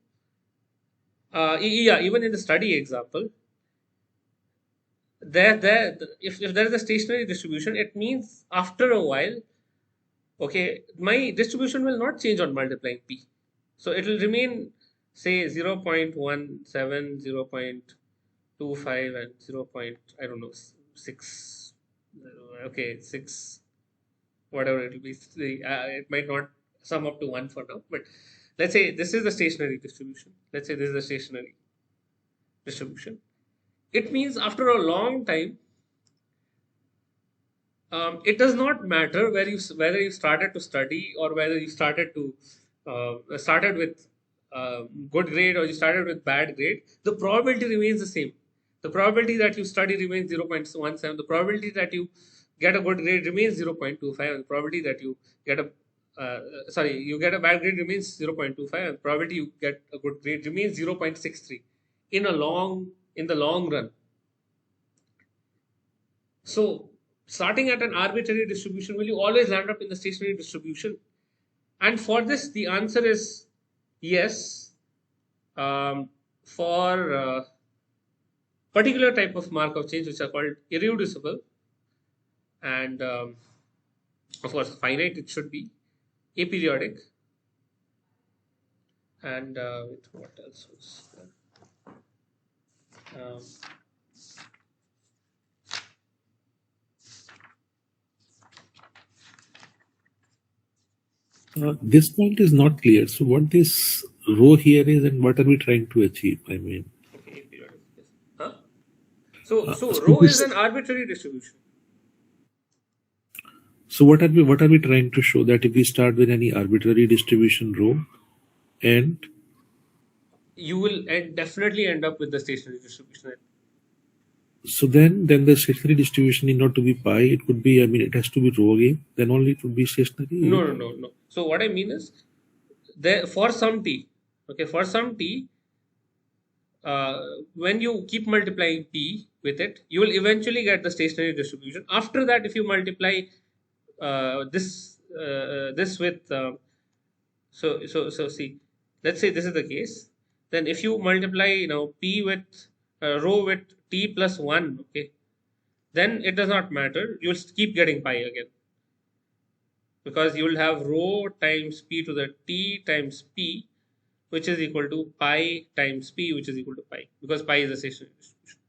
yeah, even in the study example, if there is a stationary distribution, it means after a while, okay, my distribution will not change on multiplying p. So it will remain, say, 0.17, 0.25, and 0. I don't know, 6. Okay, 6, whatever it will be. It might not sum up to 1 for now, but let's say this is the stationary distribution. Let's say this is the stationary distribution. It means after a long time, it does not matter whether you started to study or whether you started with good grade or you started with bad grade. The probability remains the same. The probability that you study remains 0.17. The probability that you get a good grade remains 0.25. And the probability that you get a you get a bad grade remains 0.25. And the probability you get a good grade remains 0.63 in the long run. So starting at an arbitrary distribution, will you always land up in the stationary distribution? And for this, the answer is yes. For particular type of Markov chains, which are called irreducible, and of course finite, it should be aperiodic. And what else was there? This point is not clear. So what this row here is and what are we trying to achieve? I mean, okay, aperiodic. Yes. Huh? So so rho is this, an arbitrary distribution. so what are we trying to show? That if we start with any arbitrary distribution row, and You will definitely end up with the stationary distribution. so then the stationary distribution need not to be pi. It could be, I mean, it has to be row again. Then only it would be stationary. No. So what I mean is, there for some t, okay, for some t, when you keep multiplying p with it, you will eventually get the stationary distribution. After that, if you multiply this with so see, let's say this is the case. Then if you multiply p with row with t plus 1, okay, then it does not matter. You'll keep getting pi again, because you will have rho times p to the t times p, which is equal to pi times p, which is equal to pi, because pi is a stationary distribution.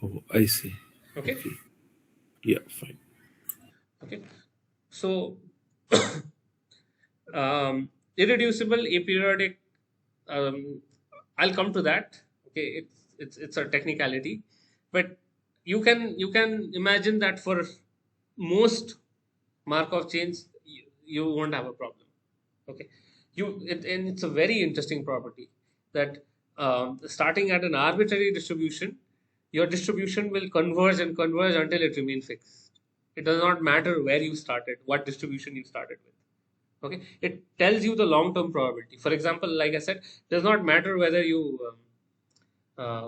Oh, I see. Okay. Yeah, fine. Okay. So irreducible, aperiodic. I'll come to that. Okay, it's a technicality, but you can imagine that for most Markov chains, you won't have a problem. Okay, and it's a very interesting property that starting at an arbitrary distribution, your distribution will converge and converge until it remains fixed. It does not matter where you started, what distribution you started with. Okay, it tells you the long-term probability. For example, like I said, it does not matter whether you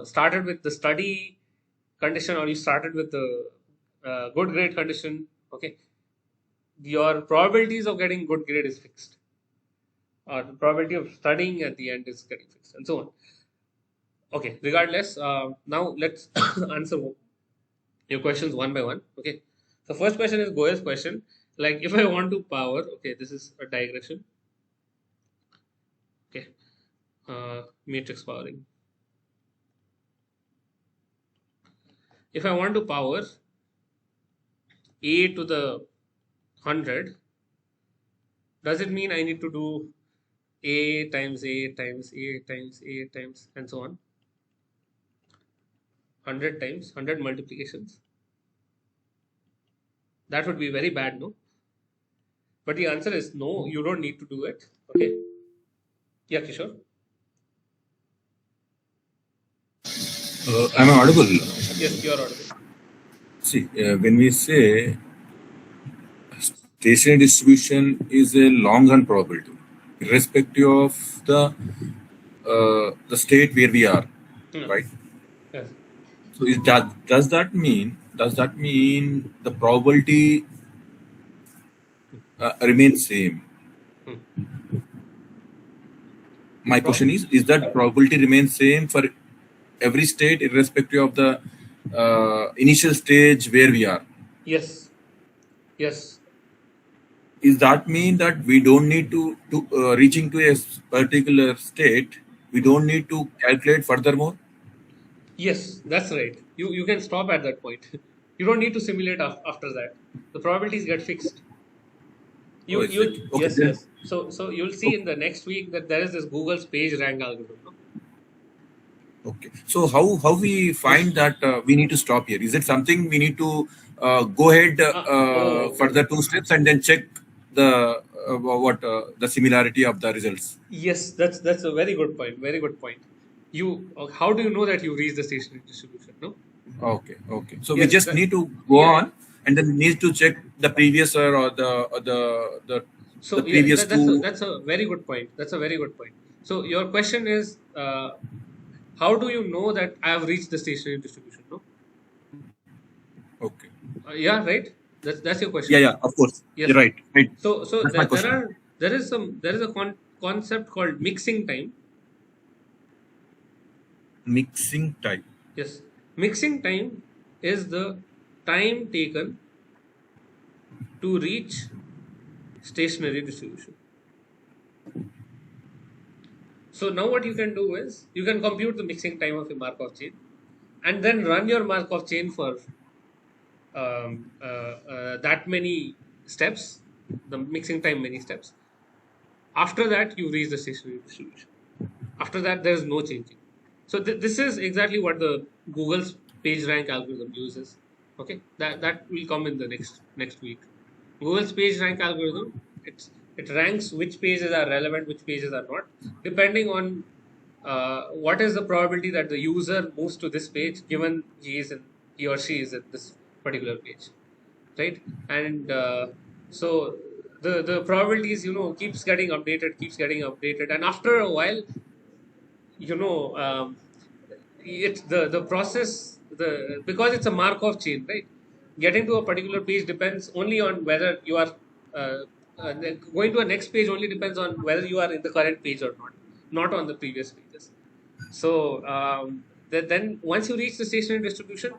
started with the study condition or you started with the good grade condition. Okay, your probabilities of getting good grade is fixed, or the probability of studying at the end is getting fixed, and so on. Okay, regardless, now let's answer your questions one by one. Okay, so first question is Goel's question. Like, if I want to power, okay, this is a digression. Okay, matrix powering. If I want to power a to the 100, does it mean I need to do a times a times a times a times and so on? 100 times, 100 multiplications. That would be very bad, no? But the answer is no, you don't need to do it. Okay. Yeah, Kishore. Am I audible? Yes, you're audible. See, when we say stationary distribution is a long-run probability, irrespective of the state where we are, right? Yes. So does that mean the probability remains same? My question is that probability remains same for every state irrespective of the initial stage where we are? Yes. Yes. Is that mean that we don't need to reaching to a particular state, we don't need to calculate furthermore? Yes, that's right. You can stop at that point. You don't need to simulate after that. The probabilities get fixed. Oh, is it? Okay, Yes, then. yes. So you'll see in the next week that there is this Google's page rank algorithm. No? Okay. So how we find that we need to stop here? Is it something we need to go ahead for the 2 steps and then check the the similarity of the results? Yes, that's a very good point. Very good point. How do you know that you reached the stationary distribution? No. Okay. Okay. So we Yes. just need to go on and then need to check the previous or So the previous two. that's a very good point. That's a very good point. So your question is, how do you know that I have reached the stationary distribution? No. Okay. Yeah, right. That's your question. Yeah. Of course. Yes. You're right. Right. So That's my question. there is a concept called mixing time. Mixing type. Yes, mixing time is the time taken to reach stationary distribution. So now what you can do is you can compute the mixing time of a Markov chain and then run your Markov chain for that many steps, the mixing time many steps. After that, you reach the stationary distribution. After that, there is no changing. So this is exactly what the Google's page rank algorithm uses. Okay, that will come in the next week. Google's page rank algorithm, it ranks which pages are relevant, which pages are not, depending on what is the probability that the user moves to this page given he or she is at this particular page, right? And so the probabilities keeps getting updated, and after a while, it's the process, because it's a Markov chain, right? Getting to a particular page depends only on whether you are uh, going to a next page only depends on whether you are in the current page or not on the previous pages. So then once you reach the stationary distribution,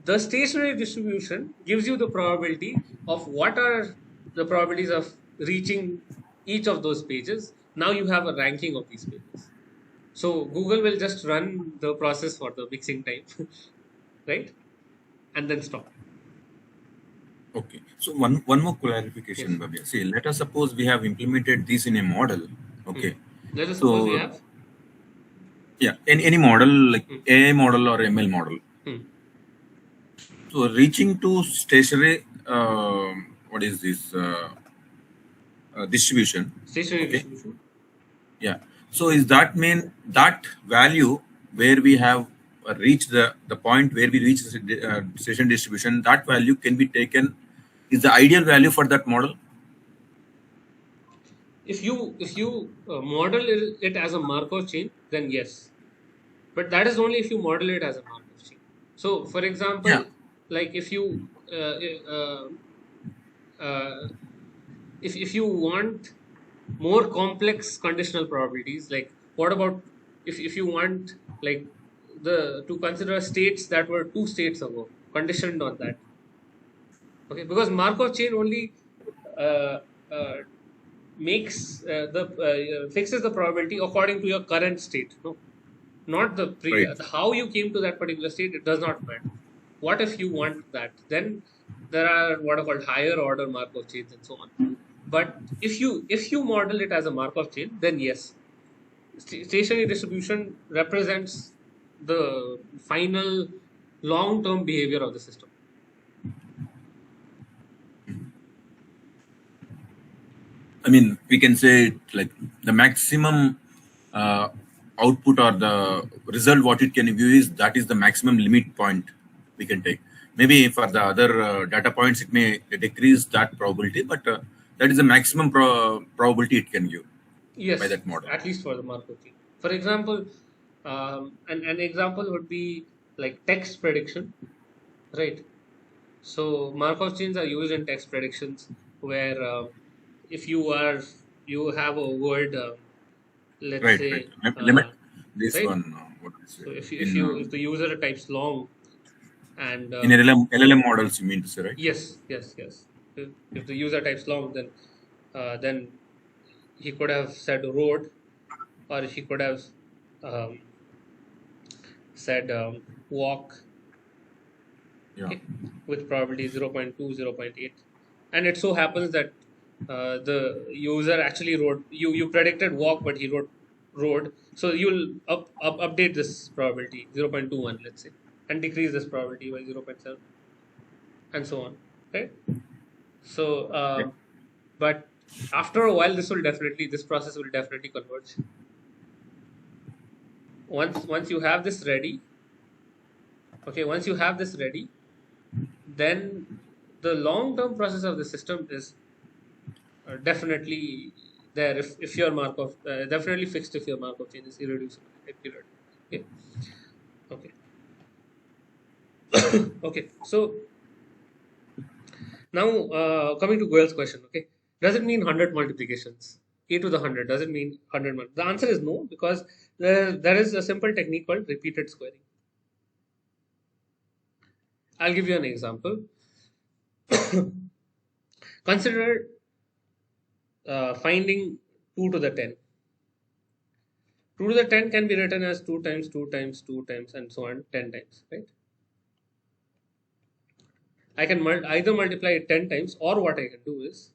the stationary distribution gives you the probability of what are the probabilities of reaching each of those pages. Now you have a ranking of these pages. So Google will just run the process for the mixing time, right? And then stop. Okay. So one more clarification, Yes. Bhavya. See, let us suppose we have implemented this in a model. Okay. Let us suppose we So have. yeah, any model like AI model or ML model. So reaching to stationary, what is this distribution? Stationary Okay. distribution. Yeah. So is that mean that value where we have reached the point where we reach the station distribution, that value can be taken is the ideal value for that model? If you model it as a Markov chain, then yes. But that is only if you model it as a Markov chain. So, for example, Yeah. like if you uh, if you want more complex conditional probabilities, like what about if you want like to consider states that were 2 states ago, conditioned on that. Okay, because Markov chain only uh, uh, makes fixes the probability according to your current state. No, not the Right. previous. How you came to that particular state, it does not matter. What if you want that? Then there are what are called higher order Markov chains and so on. But if you model it as a Markov chain, then yes, stationary distribution represents the final long-term behavior of the system. I mean, we can say like the maximum output or the result what it can give is that is the maximum limit point we can take. Maybe for the other data points, it may decrease that probability, but that is the maximum probability it can give by Yes, that model. at least for the Markov chain. For example, an example would be like text prediction, right? So Markov chains are used in text predictions where if you have a word, let's Right, right. say, Limit this right. one. What is So it? In if the user types long and in LLM models, you mean to say, right? yes, yes, yes. If the user types long, then he could have said road, or he could have um, said walk, Yeah. okay, with probability 0.2, 0.8. And it so happens that the user actually wrote, you predicted walk, but he wrote road. So you'll update this probability 0.21, let's say, and decrease this probability by 0.7, and so on, right? So, but after a while, this process will definitely converge. Once you have this ready, okay, once you have this ready, then the long-term process of the system is definitely there if your Markov definitely fixed if your Markov chain is irreducible at period. Okay, okay, okay. So now coming to Goel's question, okay, does it mean 100 multiplications? A to the 100, does it mean 100? The answer is no, because there is a simple technique called repeated squaring. I'll give you an example. Consider finding 2 to the 10. 2 to the 10 can be written as 2 times 2 times 2 times and so on 10 times, right? I can either multiply it 10 times, or what I can do is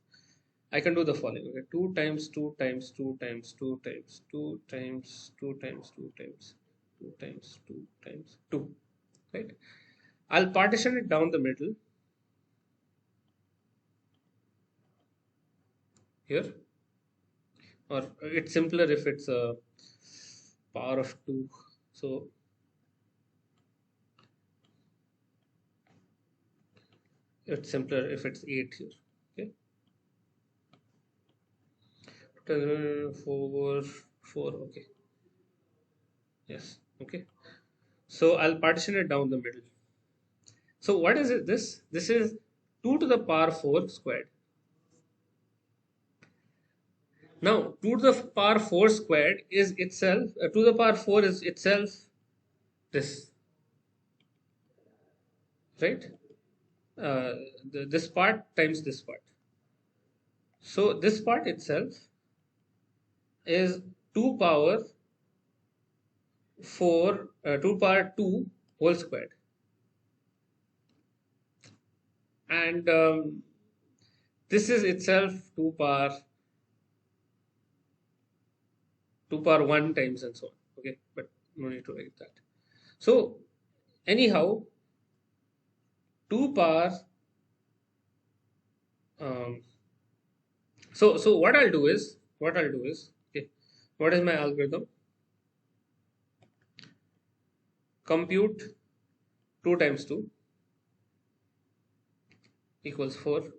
I can do the following. Okay, 2 times 2 times 2 times 2 times 2 times 2 times 2 times 2 times 2 times 2, right? I'll partition it down the middle here, or it's simpler if it's a power of 2. So it's simpler if it's 8 here. Okay, 4, 4. Okay, yes. Okay, so I'll partition it down the middle. So what is it? This is 2 to the power 4 squared. Now 2 to the power 4 squared is itself 2 to the power 4 is itself this, right? Uh, this part times this part. So this part itself is 2 power 4 2 power 2 whole squared, and this is itself 2 power 1 times and so on. Okay, but no need to write that. So anyhow, 2 power um, so what I'll do is okay, what is my algorithm? Compute 2 times 2 equals 4.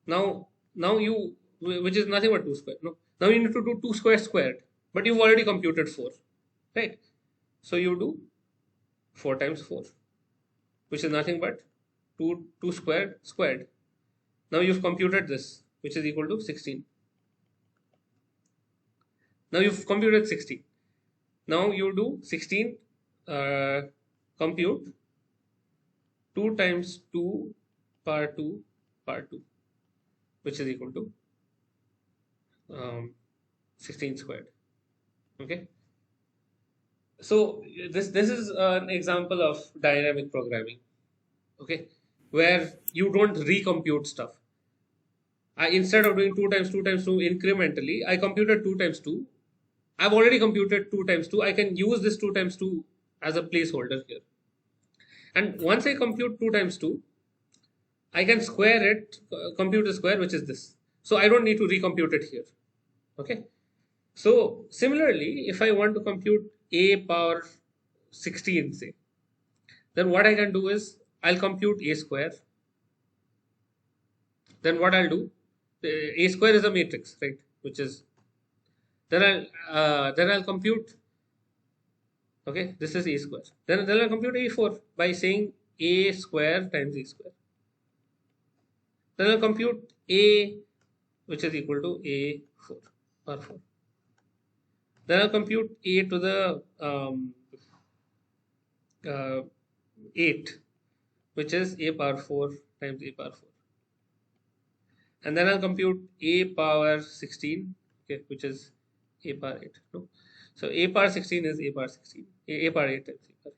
Now you, which is nothing but 2 squared. No, now you need to do 2 squared squared, but you've already computed 4, right? So you do 4 times 4, which is nothing but 2 squared squared. Now you've computed this, which is equal to 16. Now you've computed 16. Now you do 16 compute 2 times 2 power 2 power 2. which is equal to 16 squared. Okay. So this is an example of dynamic programming. Okay, where you don't recompute stuff. Instead of doing 2 times 2 times 2 incrementally, I computed 2 times 2. I've already computed 2 times 2. I can use this 2 times 2 as a placeholder here. And once I compute 2 times 2, I can square it, compute the square, which is this. So I don't need to recompute it here. Okay. So similarly, if I want to compute a power 16, say, then what I can do is I'll compute a square. Then what I'll do, a square is a matrix, right? Which is then I'll compute. Okay, this is a square. Then I'll compute a4 by saying a square times a square. Then I'll compute a, which is equal to a4 or 4. Then I'll compute a to the 8, which is a power 4 times a power 4. And then I'll compute a power 16, okay, which is a power 8. No? So a power 16 is a power 16, a power 8 times a power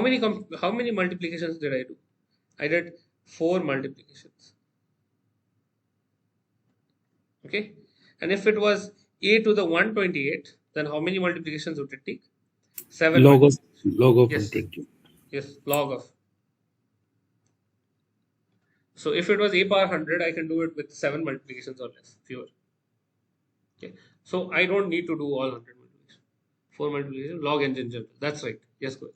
8. How many multiplications did I do? I did 4 multiplications. Okay, and if it was a to the 128, then how many multiplications would it take? 7. Log of Yes. 120. Yes, log of. So if it was a power 100, I can do it with 7 multiplications or less, fewer. Okay, so I don't need to do all 100 multiplications. 4 multiplications, log n in general. That's right. Yes, go ahead.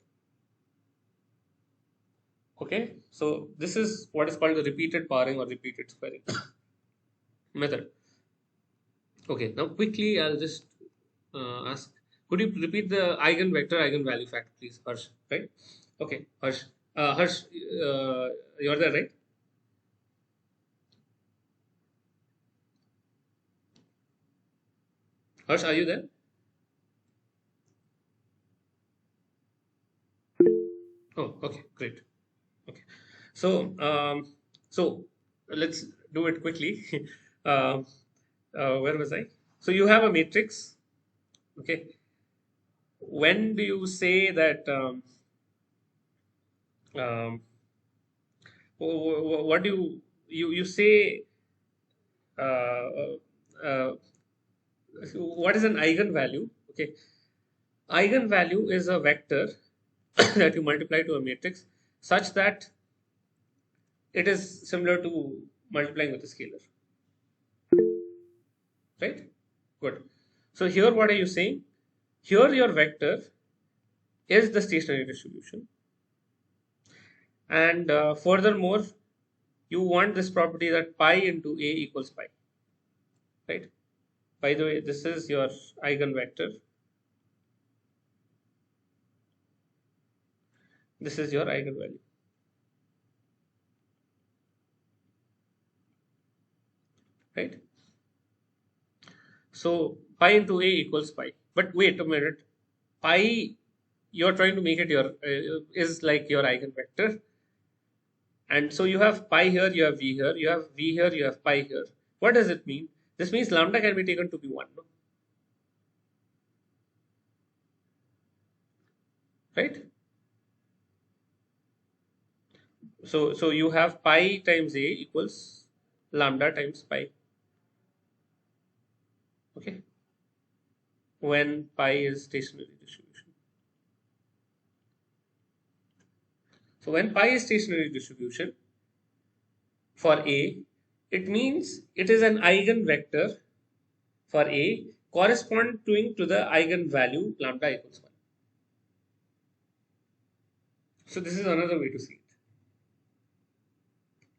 Okay, so this is what is called the repeated powering or repeated squaring method. Okay, now quickly I'll just ask, could you repeat the eigenvector, eigenvalue fact, please, Harsh? Right? Okay, Harsh. Harsh, you're there, right? Harsh, are you there? Oh, okay, great. Okay, so let's do it quickly. Where was I? So you have a matrix. Okay, when do you say that? What do you say? Uh, uh, what is an eigenvalue? Okay, eigenvalue is a vector that you multiply to a matrix such that it is similar to multiplying with a scalar. Right? Good. So here what are you saying? Here your vector is the stationary distribution. And furthermore, you want this property that pi into a equals pi. Right? By the way, this is your eigenvector. This is your eigenvalue. Right? So pi into a equals pi. But wait a minute. Pi, you're trying to make it your is like your eigenvector. And so you have pi here, you have v here, you have v here, you have pi here. What does it mean? This means lambda can be taken to be 1. No? Right? So you have pi times a equals lambda times pi. Okay. When pi is stationary distribution. So when pi is stationary distribution for a, it means it is an eigenvector for a corresponding to the eigenvalue lambda equals 1. So this is another way to see it.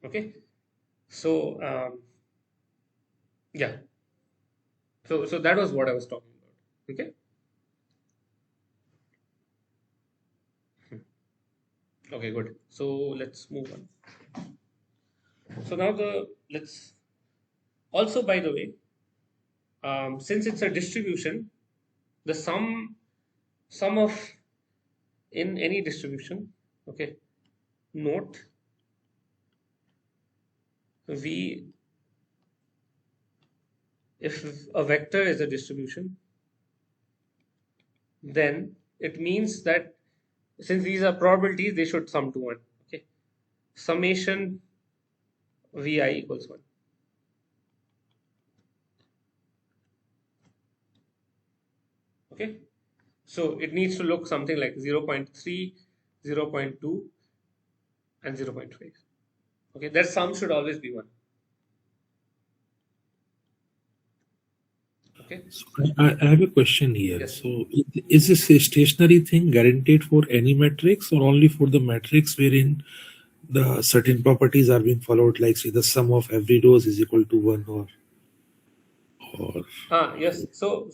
Okay. So yeah. So that was what I was talking about. Okay. Okay, good. So let's move on. So now let's also, by the way, since it's a distribution, the sum of in any distribution, okay, note V, if a vector is a distribution, then it means that since these are probabilities, they should sum to 1. Okay. Summation Vi equals 1. Okay. So it needs to look something like 0.3, 0.2, and 0.5. Okay. Their sum should always be 1. Okay. So I have a question here. Yes. So is this a stationary thing guaranteed for any matrix or only for the matrix wherein the certain properties are being followed, like say the sum of every rows is equal to 1 or Yes. So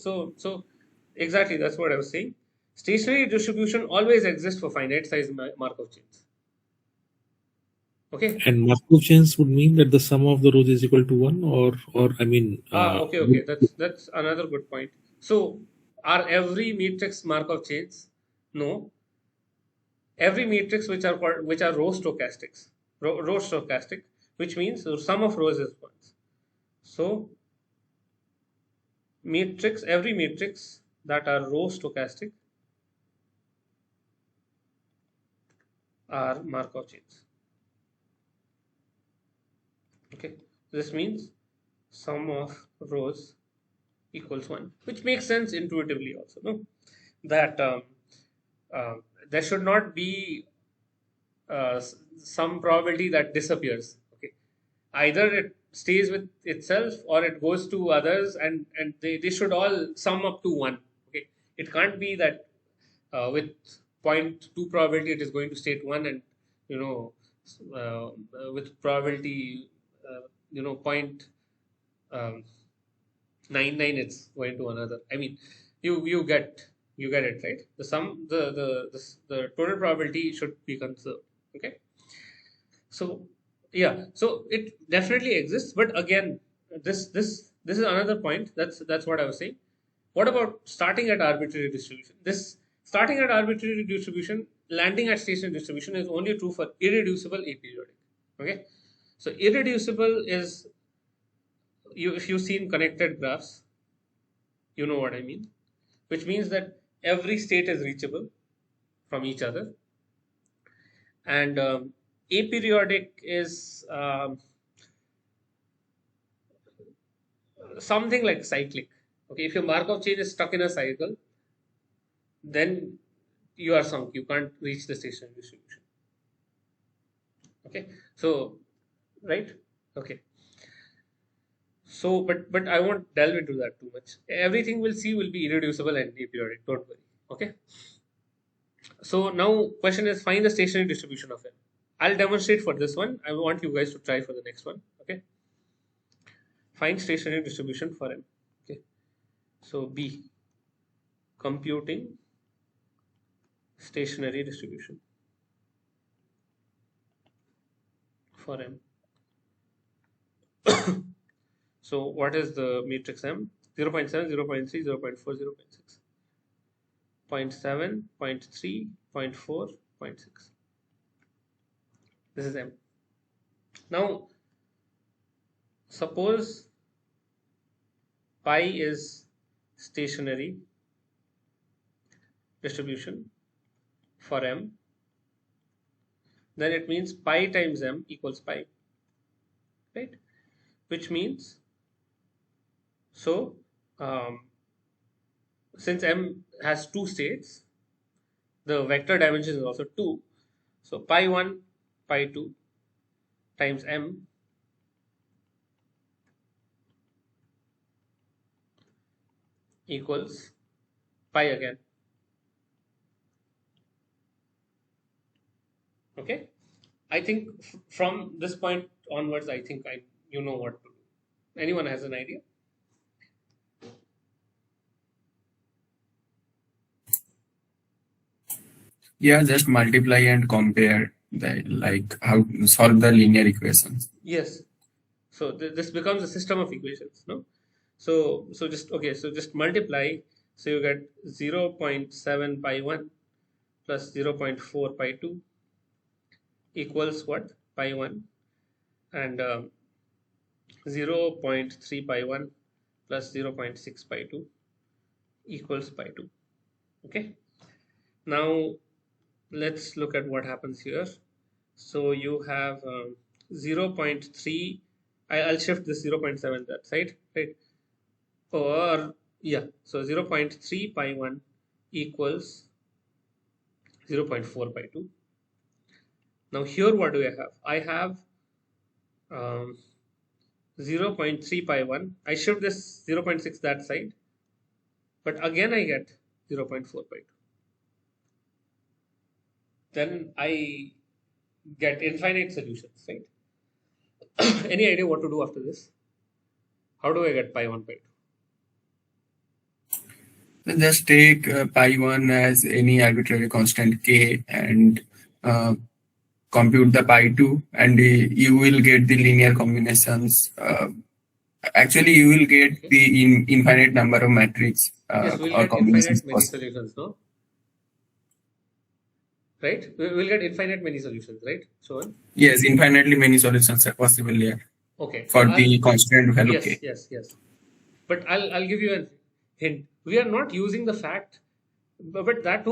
exactly, that's what I was saying. Stationary distribution always exists for finite size Markov chains. Okay. and Markov chains would mean that the sum of the rows is equal to 1 or I mean Okay. That's another good point. So are every matrix Markov chains? No. Every matrix which are row stochastics, row stochastic, which means the sum of rows is 1. So every matrix that are row stochastic are Markov chains. Okay, this means sum of rows equals 1, which makes sense intuitively also, no? That uh, there should not be some probability that disappears. Okay, either it stays with itself or it goes to others, and they should all sum up to 1. Okay, it can't be that with 0.2 probability it is going to state 1, and you know with probability point 99 it's going to another. I mean, you get it, right? The sum, the total probability should be conserved. Okay. So yeah, so it definitely exists, but again, this is another point. That's what I was saying. What about starting at arbitrary distribution? This starting at arbitrary distribution, landing at stationary distribution is only true for irreducible aperiodic. Okay, so irreducible is, if you've seen connected graphs, you know what I mean. Which means that every state is reachable from each other, and aperiodic is something like cyclic. Okay, if your Markov chain is stuck in a cycle, then you are sunk. You can't reach the stationary distribution. Okay, so right. Okay, so but I won't delve into that too much. Everything we'll see will be irreducible and aperiodic. Don't worry. Okay. So now question is, find the stationary distribution of M. I'll demonstrate for this one. I want you guys to try for the next one. Okay. Find stationary distribution for M. Okay. So B, computing stationary distribution for M. So what is the matrix M? 0.7, 0.3, 0.4, 0.6. 0.7, 0.3, 0.4, 0.6. This is M. Now, suppose pi is stationary distribution for M, then it means pi times M equals pi, right? Which means, so since M has 2 states, the vector dimension is also 2. So pi 1, pi 2 times M equals pi again. Okay, I think from this point onwards, I think you know what to do. Anyone has an idea? Yeah, just multiply and compare that, like how to solve the linear equations. Yes. So this becomes a system of equations, no? So just okay. So just multiply. So you get 0.7 pi 1 plus 0.4 pi 2 equals what? Pi 1, and 0.3 pi 1 plus 0.6 pi 2 equals pi 2. Okay. Now let's look at what happens here. So you have 0.3. I'll shift this 0.7 that side, right? Or yeah, so 0.3 pi 1 equals 0.4 pi 2. Now here what do I have? I have 0.3 pi 1. I shift this 0.6 that side, but again I get 0.4 pi 2. Then I get infinite solutions, right? Any idea what to do after this? How do I get pi 1 pi 2? So just take pi 1 as any arbitrary constant k and compute the pi 2, and you will get the linear combinations. Actually, you will get Okay. the infinite number of matrix Yes, we'll or get combinations infinite many possible. solutions, no? Right? We'll get infinite many solutions, right? So Yes, infinitely many solutions are possible here okay. for the constant value Yes, k. yes. But I'll give you a hint. We are not using the fact, but that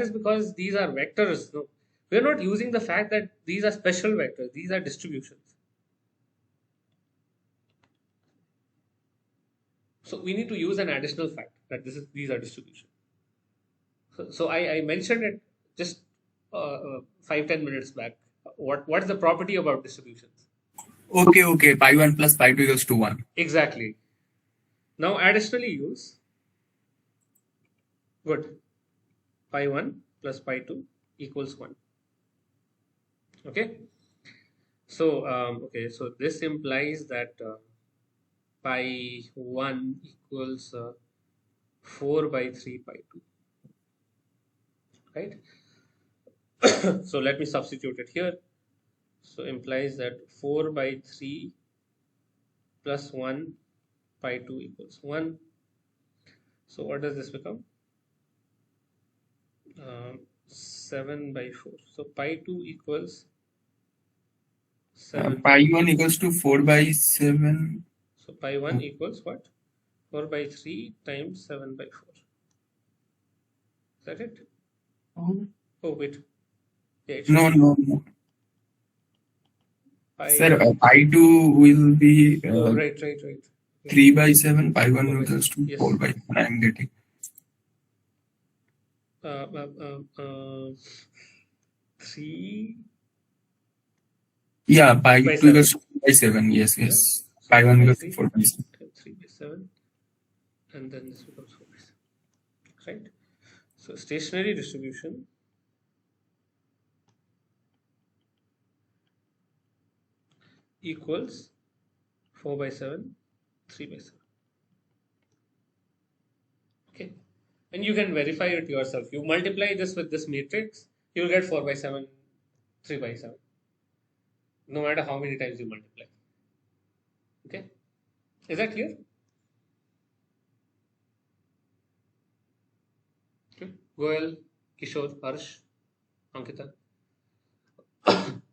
is because these are vectors. No, we are not using the fact that these are special vectors. These are distributions. So we need to use an additional fact that these are distributions. So I mentioned it just 5-10 minutes back. What's the property about distributions? Okay. Pi 1 plus pi 2 equals to 1. Exactly. Now additionally use good pi 1 plus pi 2 equals 1. Okay. So so this implies that pi 1 equals 4 by 3 pi 2, right? So let me substitute it here. So implies that 4 by 3 plus 1 pi 2 equals 1. So what does this become? 7 by 4. So pi 2 equals 7. Pi 1 equals to 4 by 7. So pi 1 equals what? 4 by 3 times 7 by 4. Is that it? Oh, wait. Yeah, it no, should be. no. Pi, Sir, pi 2 will be right. 3 by 7. Pi 1 4 by equals 7. to Yes. 4 by 7. I am getting. 3 Yeah, pi by 2 equals 7. to 4 by 7. Yes. Yeah. So Pi 4 1 by equals to 3 4 by 7. times 3 by 7. And then this becomes 4 by 7. Right? So stationary distribution equals 4 by 7, 3 by 7. Okay. And you can verify it yourself. You multiply this with this matrix, you will get 4 by 7, 3 by 7. No matter how many times you multiply. Okay. Is that clear? Okay. Goel, Kishore, Harsh, Ankita.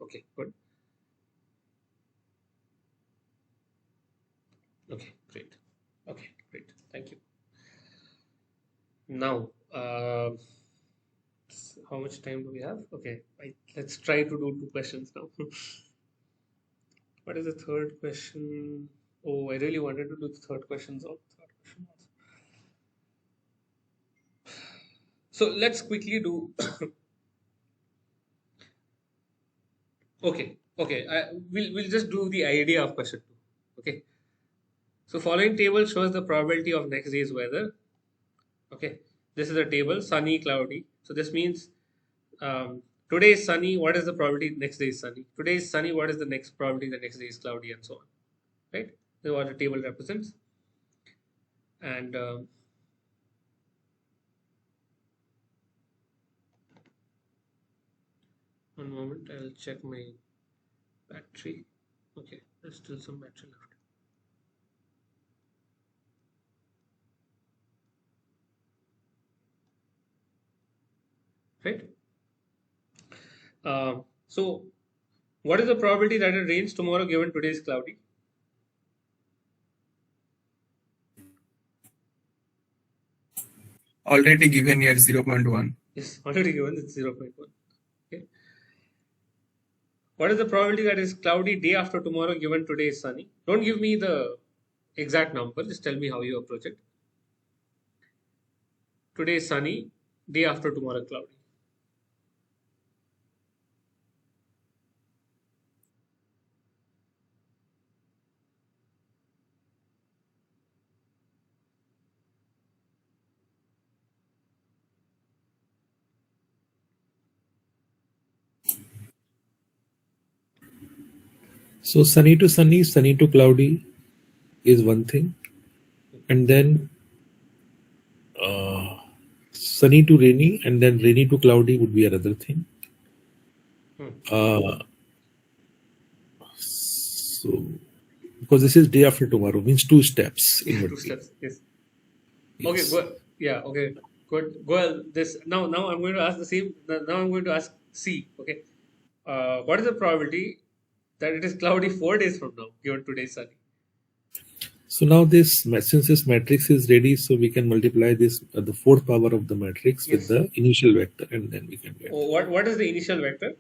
Okay, good. Okay, great. Okay, great. Thank you. Now, how much time do we have? Okay, let's try to do 2 questions now. What is the third question? Oh, I really wanted to do the third question also. So let's quickly do. Okay. We'll just do the idea of question 2. Okay. So following table shows the probability of next day's weather. Okay. This is a table, sunny, cloudy. So this means today is sunny. What is the probability next day is sunny? Today is sunny. What is the next probability the next day is cloudy, and so on. Right. This is what the table represents. And one moment, I'll check my battery. Okay, there's still some battery left. Right. So what is the probability that it rains tomorrow given today is cloudy? already given here 0.1. Yes, already given it's 0.1. Okay. What is the probability that is cloudy day after tomorrow given today is sunny? Don't give me the exact number, just tell me how you approach it. Today is sunny, day after tomorrow cloudy. So sunny to sunny, sunny to cloudy is one thing, and then sunny to rainy, and then rainy to cloudy would be another thing. Hmm. So because this is day after tomorrow, means two steps in Two between. steps. Yes. Yes. Okay. Good. Yeah. Okay. Good. Well, this now I'm going to ask the same. Now I'm going to ask C. Okay. What is the probability that it is cloudy 4 days from now, given today's sunny? So now this, since this matrix is ready, so we can multiply this the fourth power of the matrix with Yes. the initial vector, and then we can get. What is the initial vector?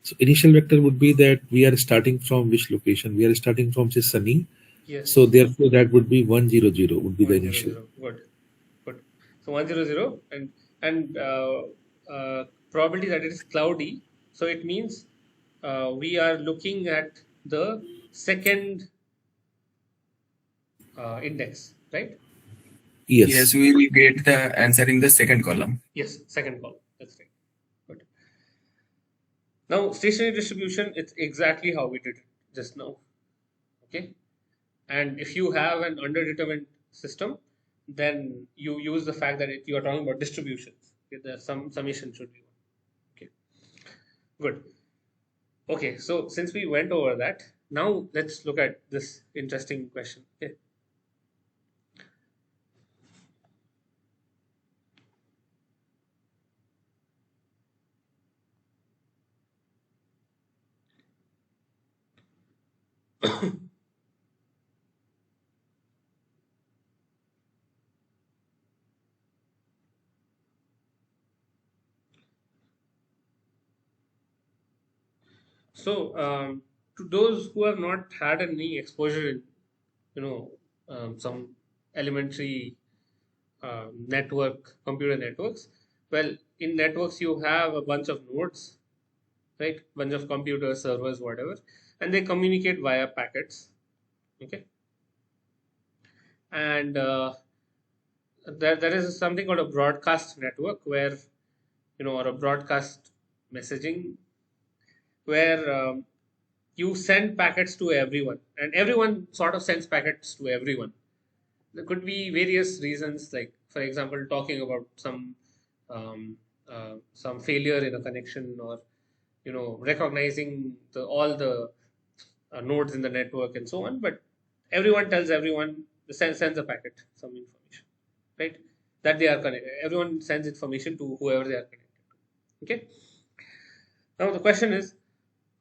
So initial vector would be that we are starting from which location? We are starting from say sunny. Yes. So therefore that would be 100 would be the 100. initial. Good. Good. So 100 and probability that it is cloudy. So it means we are looking at the second index, right? Yes. Yes, we will get the answer in the second column. Yes, second column. That's right. Good. Now stationary distribution, it's exactly how we did it just now. Okay. And if you have an underdetermined system, then you use the fact that you are talking about distributions. Okay, the summation should be 1. Okay, good. Okay, so since we went over that, now let's look at this interesting question. Okay. So, to those who have not had any exposure in, some elementary computer networks, well, in networks you have a bunch of nodes, right? Bunch of computers, servers, whatever, and they communicate via packets. Okay, and there is something called a broadcast network where or a broadcast messaging where you send packets to everyone, and everyone sort of sends packets to everyone. There could be various reasons, like for example, talking about some failure in a connection, or recognizing all the nodes in the network and so on. But everyone tells everyone, sends a packet, some information, right? That they are connected. Everyone sends information to whoever they are connected to. Okay. Now the question is,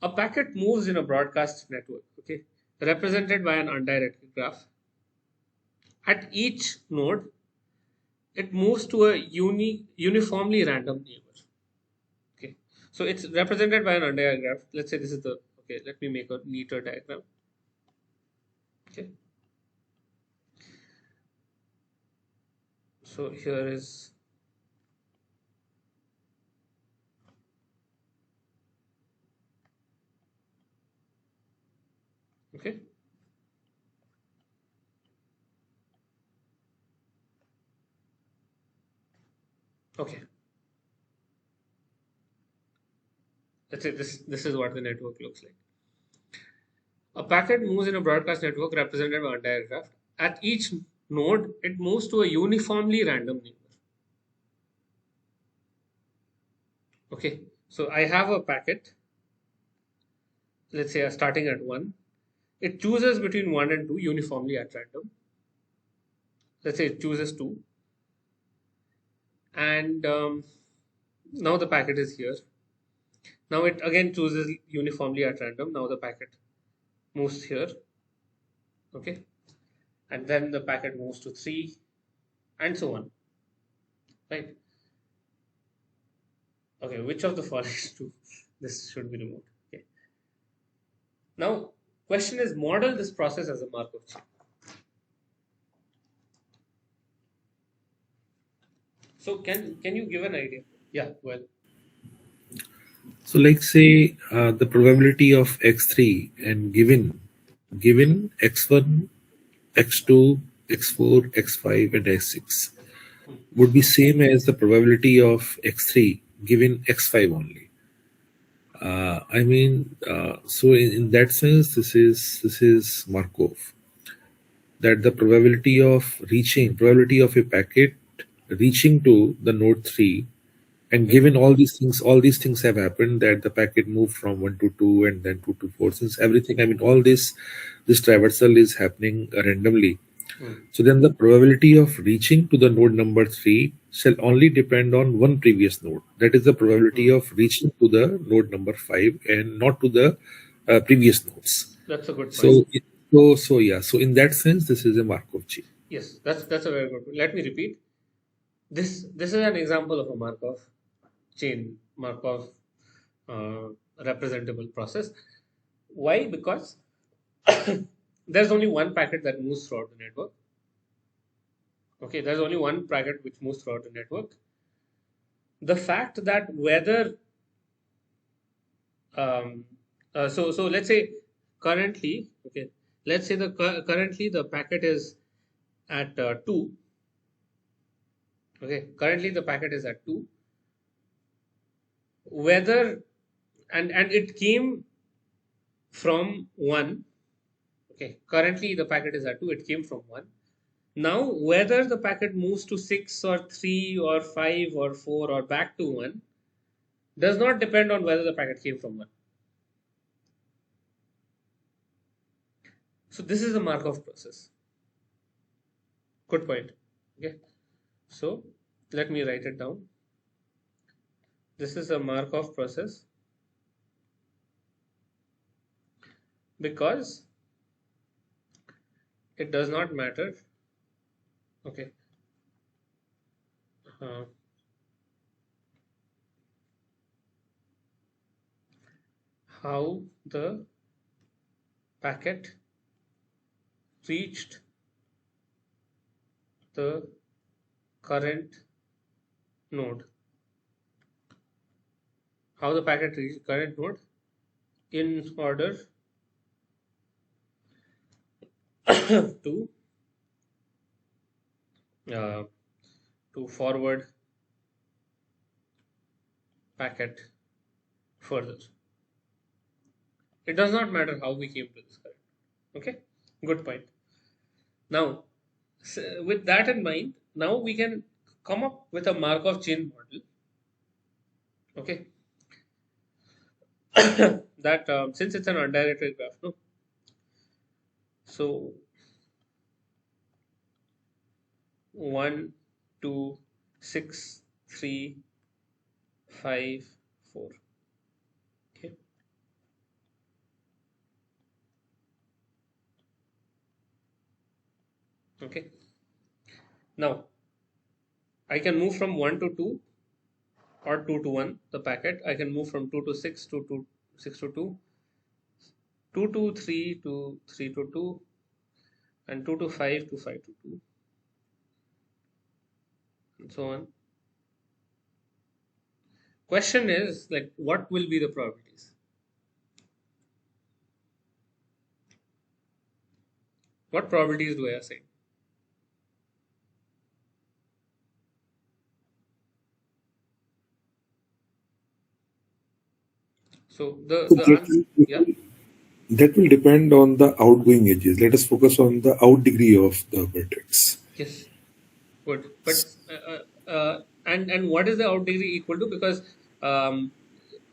a packet moves in a broadcast network, okay, represented by an undirected graph. At each node, it moves to a uniformly random neighbor. Okay, so it's represented by an undirected graph. Let's say this is the, okay, let me make a neater diagram. Okay, so here is, okay, okay, let's say this is what the network looks like. A packet moves in a broadcast network represented by undirected graph. At each node, it moves to a uniformly random neighbor. Okay, so I have a packet, let's say starting at 1. It chooses between 1 and 2 uniformly at random. Let's say it chooses 2. And now the packet is here. Now it again chooses uniformly at random. Now the packet moves here. Okay. And then the packet moves to 3 and so on. right? Okay, which of the following is true? This should be removed. Okay. Now, question is, model this process as a Markov chain. So can you give an idea? Yeah, well, So like say the probability of x3 and given x1, x2, x4, x5 and x6 would be same as the probability of x3 given x5 only. So in that sense, this is Markov, that the probability of a packet reaching to the node 3, and okay. given all these things have happened, that the packet moved from 1 to 2 and then 2 to 4, since everything, all this traversal is happening randomly. So then the probability of reaching to the node number 3 shall only depend on one previous node. That is the probability of reaching to the node number 5 and not to the previous nodes. That's a good point. So in that sense, this is a Markov chain. Yes, that's a very good point. Let me repeat. This is an example of a Markov chain, Markov representable process. Why? Because there's only one packet that moves throughout the network. Okay, there's only one packet which moves throughout the network. The fact that whether so let's say currently, okay, let's say currently the packet is at 2. Okay, currently the packet is at 2. Whether and it came from 1. Okay, currently the packet is at 2, it came from 1. Now whether the packet moves to 6 or 3 or 5 or 4 or back to 1 does not depend on whether the packet came from 1. So this is the Markov process. Good point. Okay, so let me write it down. This is a Markov process because it does not matter. Okay. How the packet reached the current node. How the packet reached current node in order to forward packet further. It does not matter how we came to this current. Okay, good point. Now, with that in mind, now we can come up with a Markov chain model. Okay, that since it's an undirected graph, no. So 1, 2, 6, 3, 5, 4. Okay. Okay. Now I can move from 1 to 2 or 2 to 1 the packet. I can move from 2 to 6 to 6 to 2, 2 to 3 to 3 to 2, and 2 to 5 to 5 to 2, and so on. Question is, like, what will be the probabilities? What probabilities do I assign? So that will depend on the outgoing edges. Let us focus on the out degree of the vertex. Yes, good. But and what is the out degree equal to? Because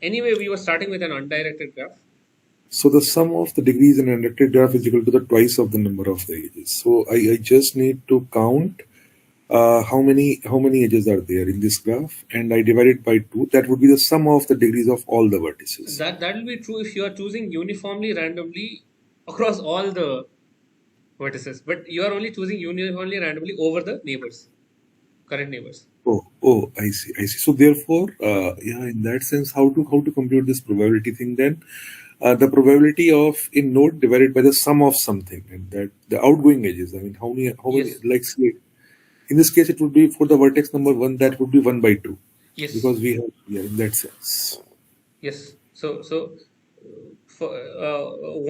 anyway, we were starting with an undirected graph. So the sum of the degrees in an undirected graph is equal to the twice of the number of the edges. So I just need to count how many edges are there in this graph, and I divide it by 2. That would be the sum of the degrees of all the vertices. That will be true if you are choosing uniformly randomly across all the vertices, but you are only choosing uniformly randomly over the neighbors. current neighbors. Oh, I see, I see. So therefore, yeah, in that sense, how to compute this probability thing then? The probability of in node divided by the sum of something, and that the outgoing edges. I mean, how many Yes, like say, in this case it would be for the vertex number one, that would be 1/2, yes, because we have, yeah, in that sense. yes. So for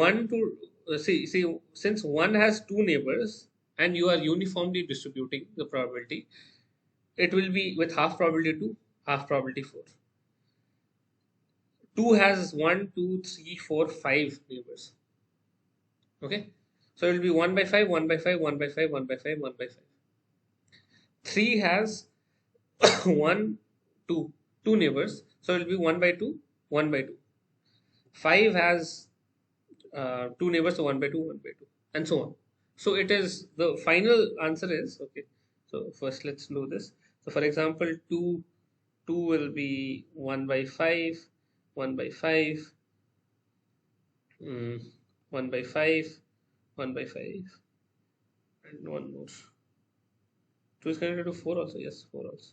one to see, since one has two neighbors and you are uniformly distributing the probability, it will be with half probability 2, half probability 4. 2 has 1, 2, 3, 4, 5 neighbors. Okay, so it will be 1 by 5, 1 by 5, 1 by 5, 1 by 5, 1 by 5. 3 has 1, 2, 2 neighbors, so it will be 1 by 2, 1 by 2. 5 has 2 neighbors, so 1 by 2, 1 by 2, and so on. So it is, the final answer is, okay, so first let's do this. So for example, 2 will be 1 by 5, 1 by 5, 1 by 5, 1 by 5, and one more. 2 is connected to 4 also, yes, 4 also.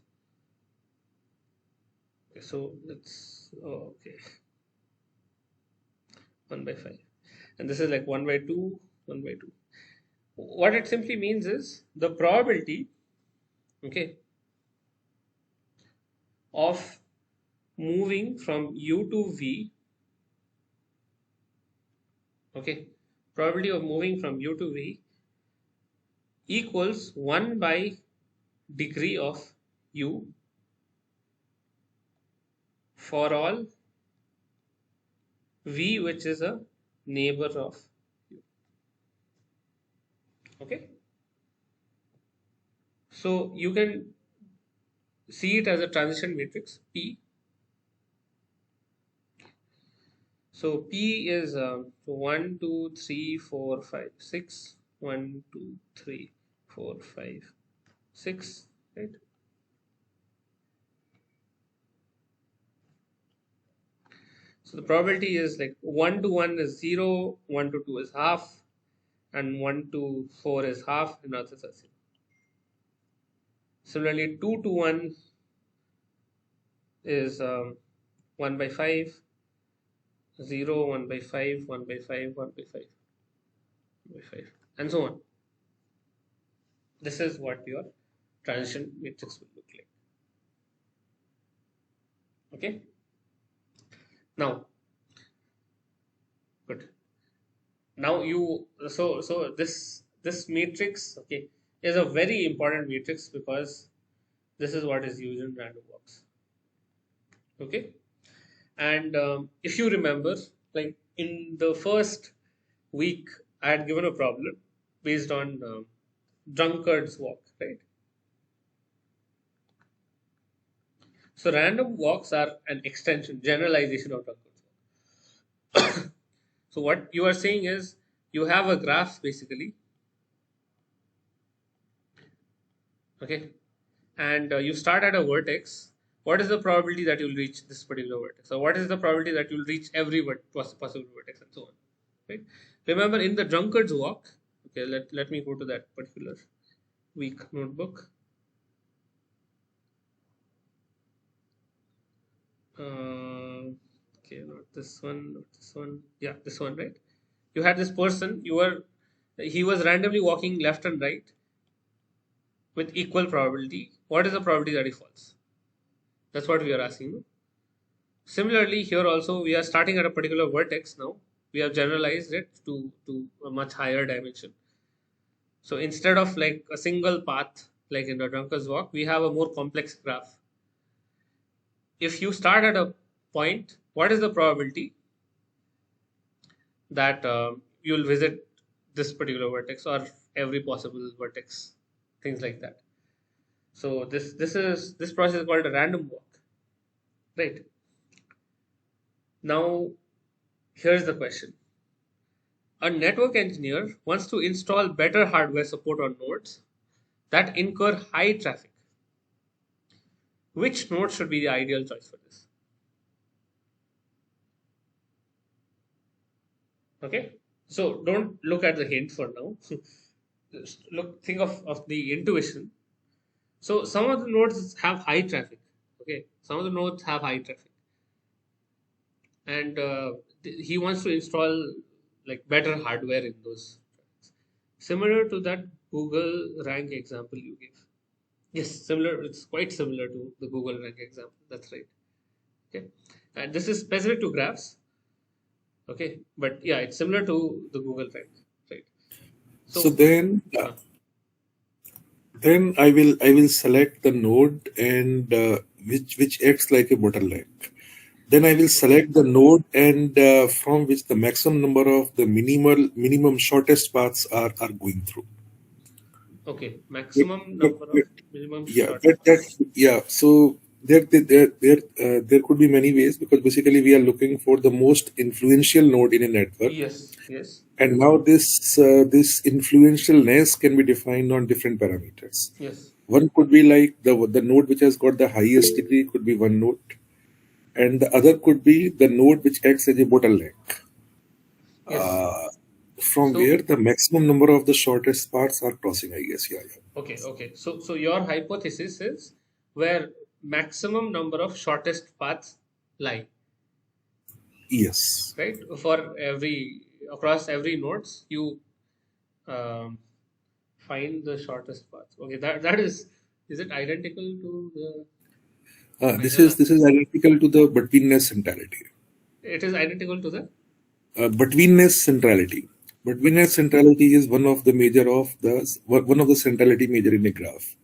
Okay, so let's, oh, okay, 1 by 5. And this is like 1 by 2, 1 by 2. What it simply means is the probability, okay, of moving from U to V, okay, probability of moving from U to V equals 1 by degree of U for all V which is a neighbor of U. Okay, so you can see it as a transition matrix P. So P is 1, 2, 3, 4, 5, 6. 1, 2, 3, 4, 5, 6, right? So the probability is like 1 to 1 is 0, 1 to 2 is half, and 1 to 4 is half, and others are 0. Similarly, 2 to 1 is 1 by 5, 0, 1 by 5, 1 by 5, 1 by 5, 1 by 5, and so on. This is what your transition matrix will look like. Okay. Now, good. Now this matrix, okay, is a very important matrix because this is what is used in random walks. Okay, and if you remember, like in the first week, I had given a problem based on drunkard's walk, right? So random walks are an extension, generalization of drunkard's walk. So what you are saying is you have a graph basically, okay, and you start at a vertex. What is the probability that you'll reach this particular vertex? So what is the probability that you'll reach every possible vertex, and so on, right? Remember in the drunkard's walk, okay, let me go to that particular week notebook. Okay, not this one, not this one. Yeah, this one, right? You had this person, he was randomly walking left and right with equal probability. What is the probability that he falls? That's what we are asking. No? Similarly, here also we are starting at a particular vertex now. We have generalized it to a much higher dimension. So instead of like a single path, like in the drunkard's walk, we have a more complex graph. If you start at a point, what is the probability that you'll visit this particular vertex or every possible vertex, things like that. So this process is called a random walk, right? Now here's the question: a network engineer wants to install better hardware support on nodes that incur high traffic. Which node should be the ideal choice for this? Okay, so don't look at the hint for now. Just think of the intuition. So some of the nodes have high traffic. Okay, some of the nodes have high traffic, and he wants to install like better hardware in those. Similar to that Google rank example you gave. Yes, similar. It's quite similar to the Google rank example. That's right. Okay, and this is specific to graphs. Okay, but yeah, it's similar to the Google rank, right? So then I will select the node and which acts like a bottleneck. Then I will select the node and from which the maximum number of the minimum shortest paths are going through. Okay, maximum number of minimum Yeah, short paths. so there could be many ways, because basically we are looking for the most influential node in a network. Yes, yes, And now this influentialness can be defined on different parameters. yes, One could be like the node which has got the highest degree could be one node, and the other could be the node which acts as a bottleneck, yes. from So where the maximum number of the shortest paths are crossing, I guess. Yeah. okay, okay. So your hypothesis is where maximum number of shortest paths lie, Yes. right? For across every nodes, you um, find the shortest path. Okay, that is it identical to the This measure? is identical to the betweenness centrality. It is identical to the Betweenness centrality. Betweenness centrality is one of the centrality measure in a graph.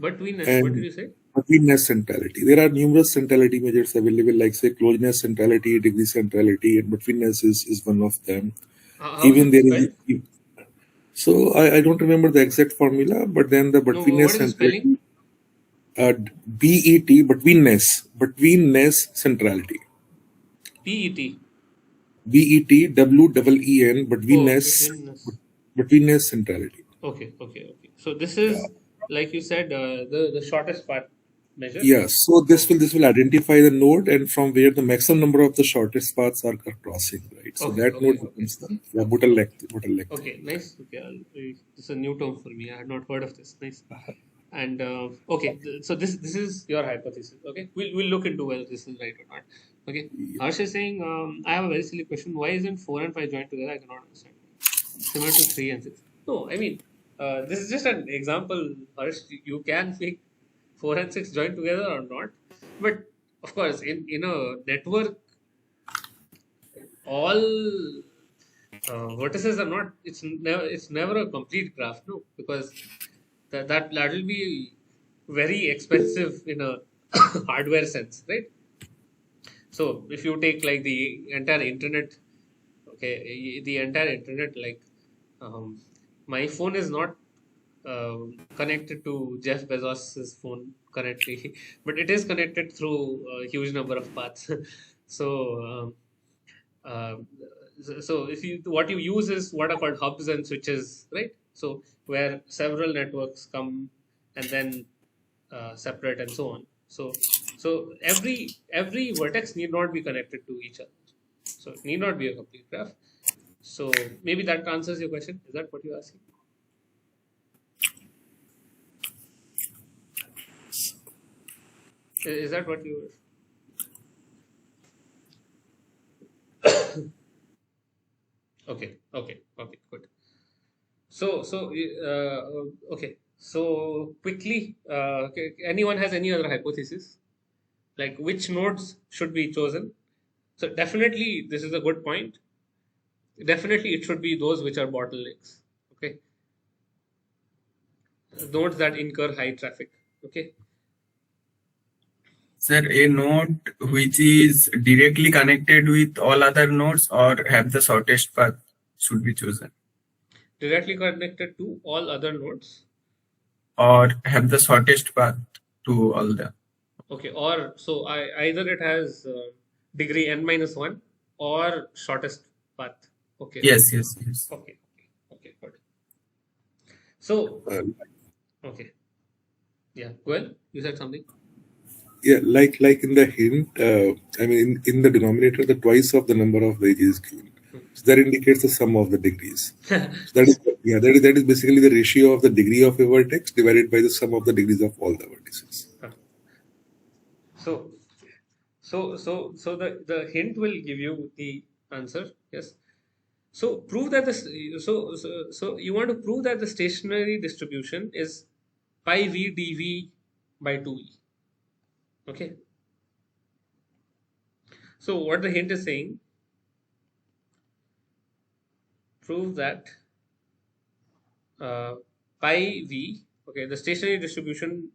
betweenness. What did And you say? betweenness centrality. There are numerous centrality measures available, like say closeness centrality, degree centrality, and betweenness is one of them. How is Even it there spelled? is. So I don't remember the exact formula, but then the No, betweenness what is the spelling? centrality, betweenness centrality. PET. BETWEEN, Oh, betweenness centrality. Okay, okay, okay. So this Yeah. is like you said, the shortest path measure. Yeah. So this Okay. will identify the node and from where the maximum number of the shortest paths are crossing, right? So Okay, that okay, node okay. becomes the bottleneck. Okay, nice. Okay, this is a new term for me. I had not heard of this. Nice. And okay, so this is your hypothesis. Okay, we'll look into whether this is right or not. Okay, Harsh is saying I have a very silly question. Why isn't 4 and 5 joined together? I cannot understand. Similar to 3 and 6. No, I mean this is just an example. Harsh, you can make 4 and 6 joined together or not, but of course in a network all vertices are not. It's never a complete graph, no, because that will be very expensive in a hardware sense, right? So if you take like the entire internet, okay, the entire internet, like my phone is not connected to Jeff Bezos's phone currently, but it is connected through a huge number of paths. So uh, so if you what you use is what are called hubs and switches, right? So where several networks come and then separate and so on. So every vertex need not be connected to each other. So it need not be a complete graph. So maybe that answers your question. Is that what you're asking? Is that what you were? Okay, okay, okay, good. So okay. So quickly, anyone has any other hypothesis? Like which nodes should be chosen? So definitely, this is a good point. Definitely, it should be those which are bottlenecks. Okay, nodes that incur high traffic. Okay. Sir, a node which is directly connected with all other nodes or have the shortest path should be chosen, Directly connected to all other nodes. or have the shortest path to all the. Okay, or so either it has degree n-1 or shortest path. Okay. Yes, yes, yes. Okay. Okay. Good. So okay. Yeah. Well, you said something. Yeah, like in the hint, I mean in the denominator, the twice of the number of wages is given. So that indicates the sum of the degrees. So that is basically the ratio of the degree of a vertex divided by the sum of the degrees of all the vertices. So the hint will give you the answer. Yes. So prove that this. So you want to prove that the stationary distribution is pi v dv by 2e. Okay. So what the hint is saying, prove that pi v, okay, the stationary distribution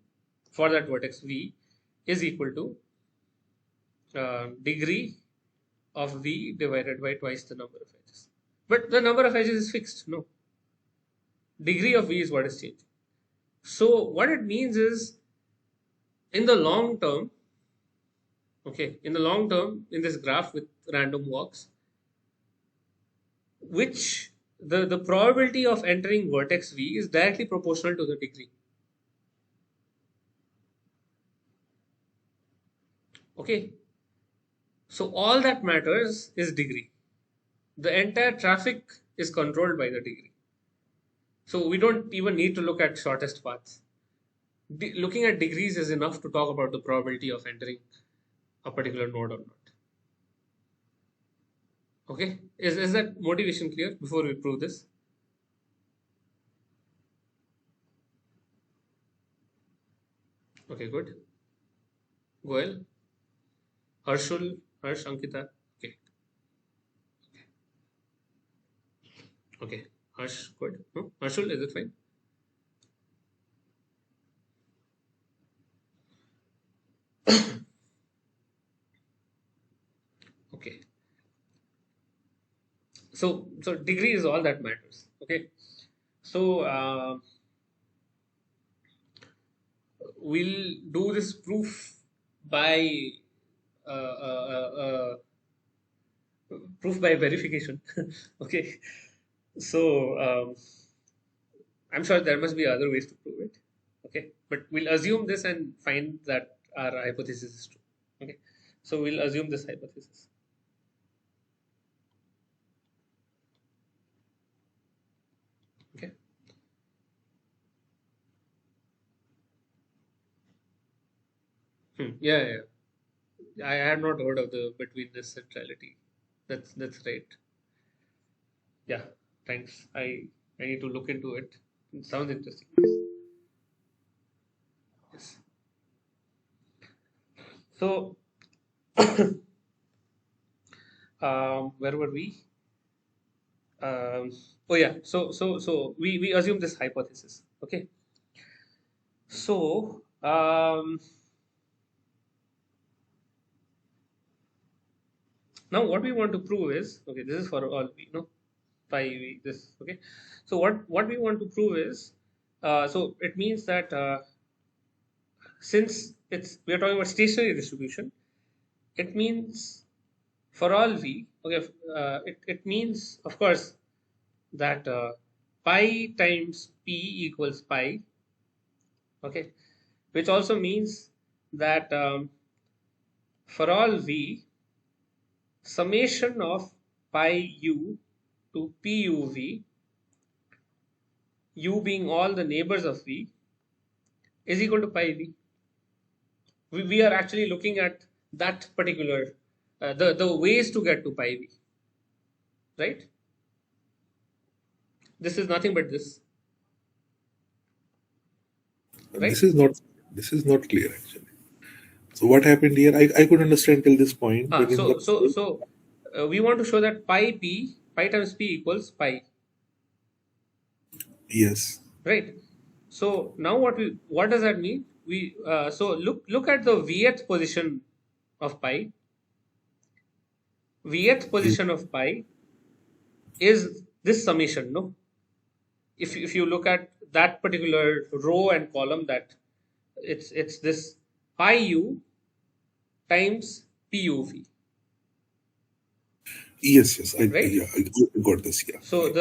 for that vertex v is equal to degree of v divided by twice the number of edges. But the number of edges is fixed. No. Degree of v is what is changing. So what it means is, in the long term, okay, in the long term, in this graph with random walks, which the probability of entering vertex v is directly proportional to the degree. Okay. So all that matters is degree. The entire traffic is controlled by the degree. So we don't even need to look at shortest paths. Looking at degrees is enough to talk about the probability of entering a particular node or not. Okay, is that motivation clear before we prove this? Okay, good. Goel, Harshul, Harsh, Ankita. Okay. Okay, Harsh, good. No? Harshul, is it fine? Okay. So degree is all that matters. Okay. So we'll do this proof by uh, uh, proof by verification. Okay. So I'm sure there must be other ways to prove it. Okay, but we'll assume this and find that our hypothesis is true. Okay, so we'll assume this hypothesis. Okay. Yeah. I had not heard of the between this centrality. That's right. Yeah. Thanks. I need to look into it. It sounds interesting. Yes. So where were we? Oh yeah. So we assume this hypothesis. Okay. So now what we want to prove is, okay, this is for all we know, pi v this. Okay. So what we want to prove is, so it means that since we are talking about stationary distribution, it means for all v, okay, it means, of course, that pi times p equals pi, okay, which also means that for all v, summation of pi u to puv, u being all the neighbors of v, is equal to pi v. We are actually looking at that particular, the ways to get to pi v, right? This is nothing but this. Right? This is not clear actually. So what happened here? I could understand till this point. So we want to show that pi times p equals pi. Yes. Right. So now what does that mean? We so look at the vth position of pi. Vth position of pi is this summation, no? If you look at that particular row and column, that it's this pi u times puv. Yes. I got this. Yeah. So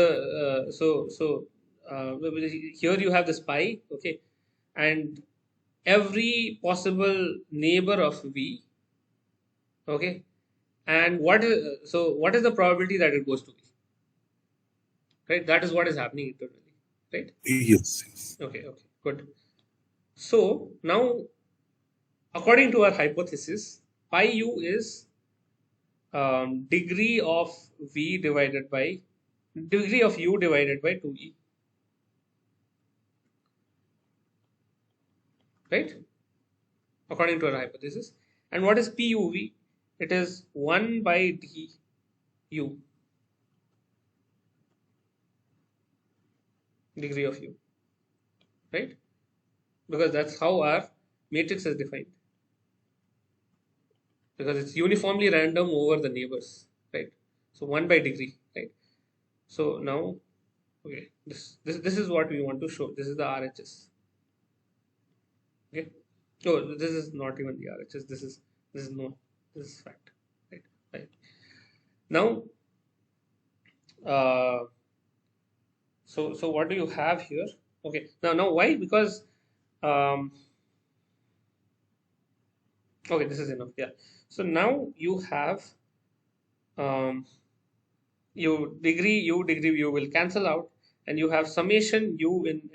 here you have this pi, okay, and every possible neighbor of v, okay, And what is the probability that it goes to V? Right? That is what is happening internally. Right? Yes. Okay, good. So now, according to our hypothesis, pi u is degree of v divided by degree of u divided by 2e. Right? According to our hypothesis. And what is PUV? It is 1 by du, degree of u. Right? Because that's how our matrix is defined. Because it's uniformly random over the neighbors. Right? So 1 by degree. Right? So now, okay, this is what we want to show. This is the RHS. Okay. Oh, this is not even the RHS. This is fact. Right. Right. Now, so what do you have here? Okay. Now why? Because okay, this is enough. Yeah. So now you have degree u will cancel out, and you have summation u in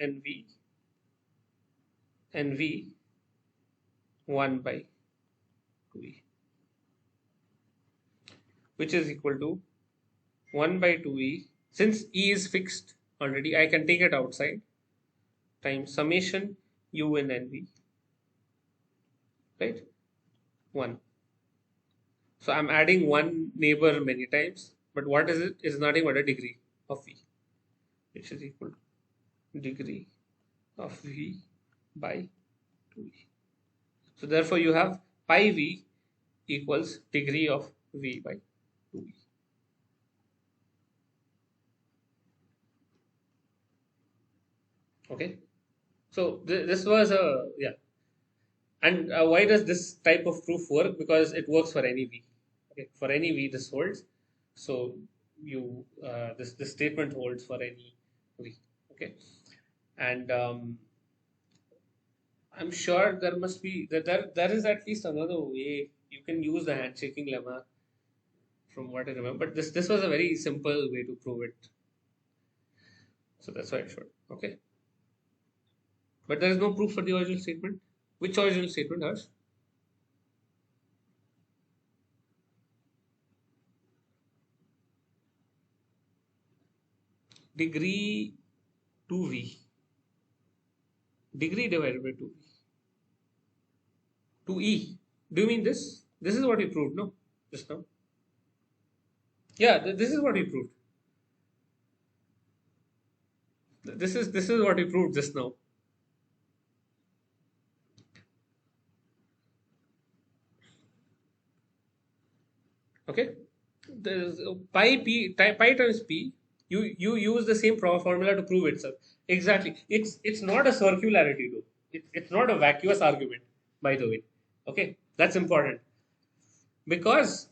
nv 1 by 2e, which is equal to 1 by 2e. Since e is fixed already, I can take it outside, times summation u in nv, right? 1. So I'm adding one neighbor many times, but what is it? It's nothing but a degree of v, which is equal to degree of v by 2e. So therefore you have pi v equals degree of v by 2e. Okay. So this was a, yeah. And why does this type of proof work? Because it works for any v. Okay. For any v this holds. So you this statement holds for any v. Okay. And I'm sure there must be there is at least another way you can use the handshaking lemma, from what I remember. But this was a very simple way to prove it. So that's why I showed. Okay. But there is no proof for the original statement. Which original statement, Harsh? Degree 2v. Degree divided by 2v. 2e. Do you mean this? This is what we proved, no? Just now. Yeah, this is what we proved. This is what we proved just now. Okay. There's pi times p. You use the same formula to prove itself. Exactly. It's not a circularity though. It's not a vacuous argument, by the way. Okay, that's important, because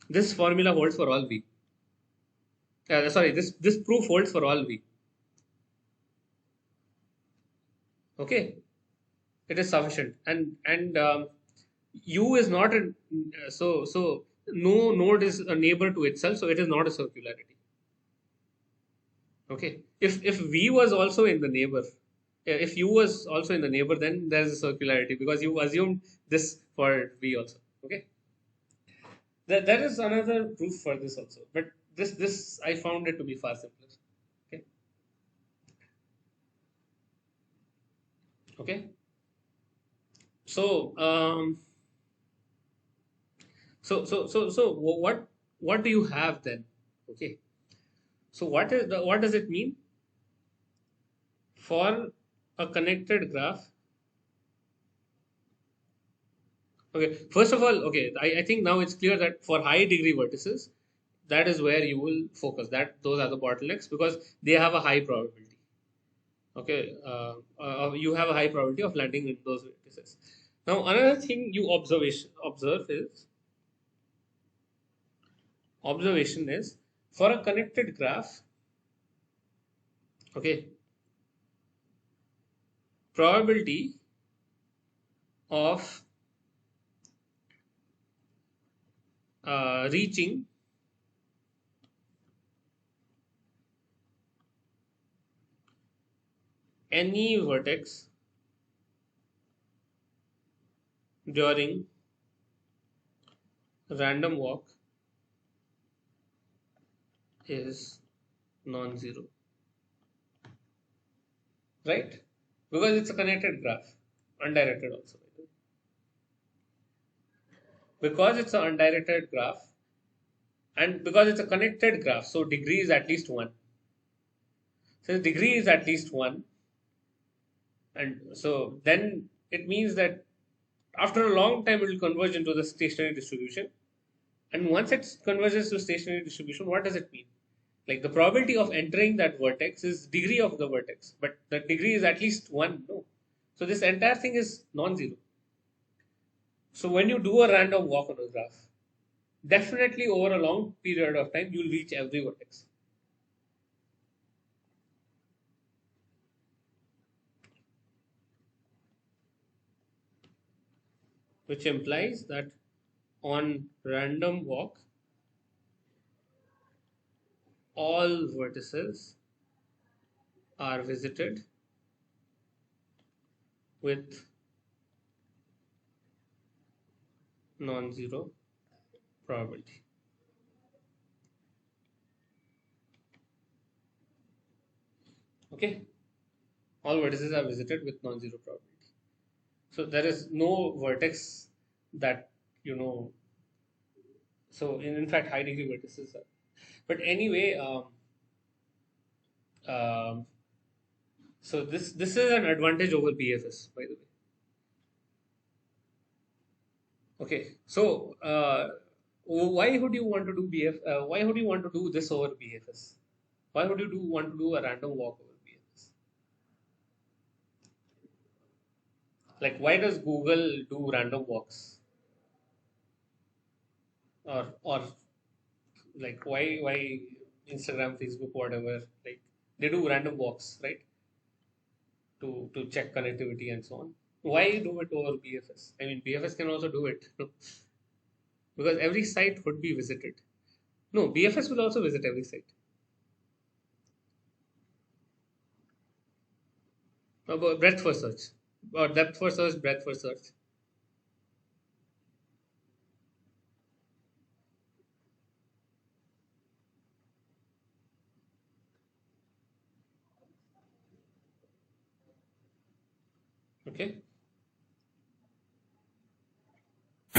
this formula holds for all v. Sorry, this proof holds for all v. Okay, it is sufficient, and u is not a so no node is a neighbor to itself, so it is not a circularity. Okay, if v was also in the neighbor, if u was also in the neighbor, then there is a circularity, because you assumed this for v also. Okay, there is another proof for this also, but this I found it to be far simpler. Okay. Okay. So so what do you have then? Okay. So what does it mean for a connected graph? Okay, first of all, okay, I think now it's clear that for high degree vertices, that is where you will focus. That those are the bottlenecks, because they have a high probability. Okay, you have a high probability of landing in those vertices. Now, another thing you observation is for a connected graph. Okay, probability of reaching any vertex during random walk is non-zero, right? Because it's a connected graph, undirected also. Because it's an undirected graph and because it's a connected graph, so degree is at least 1. Since degree is at least 1, and so then it means that after a long time it will converge into the stationary distribution. And once it converges to stationary distribution, what does it mean? Like the probability of entering that vertex is degree of the vertex, but the degree is at least 1. No. So this entire thing is non-zero. So when you do a random walk on a graph, definitely over a long period of time, you'll reach every vertex. Which implies that on random walk, all vertices are visited with non-zero probability. Okay, all vertices are visited with non-zero probability. So there is no vertex that So in fact, high degree vertices are. But anyway, um, so this is an advantage over BFS, by the way. Okay, so why would you want to do BF? Why would you want to do this over BFS? Why would you want to do a random walk over BFS? Like, why does Google do random walks? Or like why Instagram, Facebook, whatever, like they do random walks, right? To check connectivity and so on. Why do it over BFS? I mean, BFS can also do it, because every site would be visited. No, BFS will also visit every site. About breadth first search, or depth first search, breadth first search. Okay.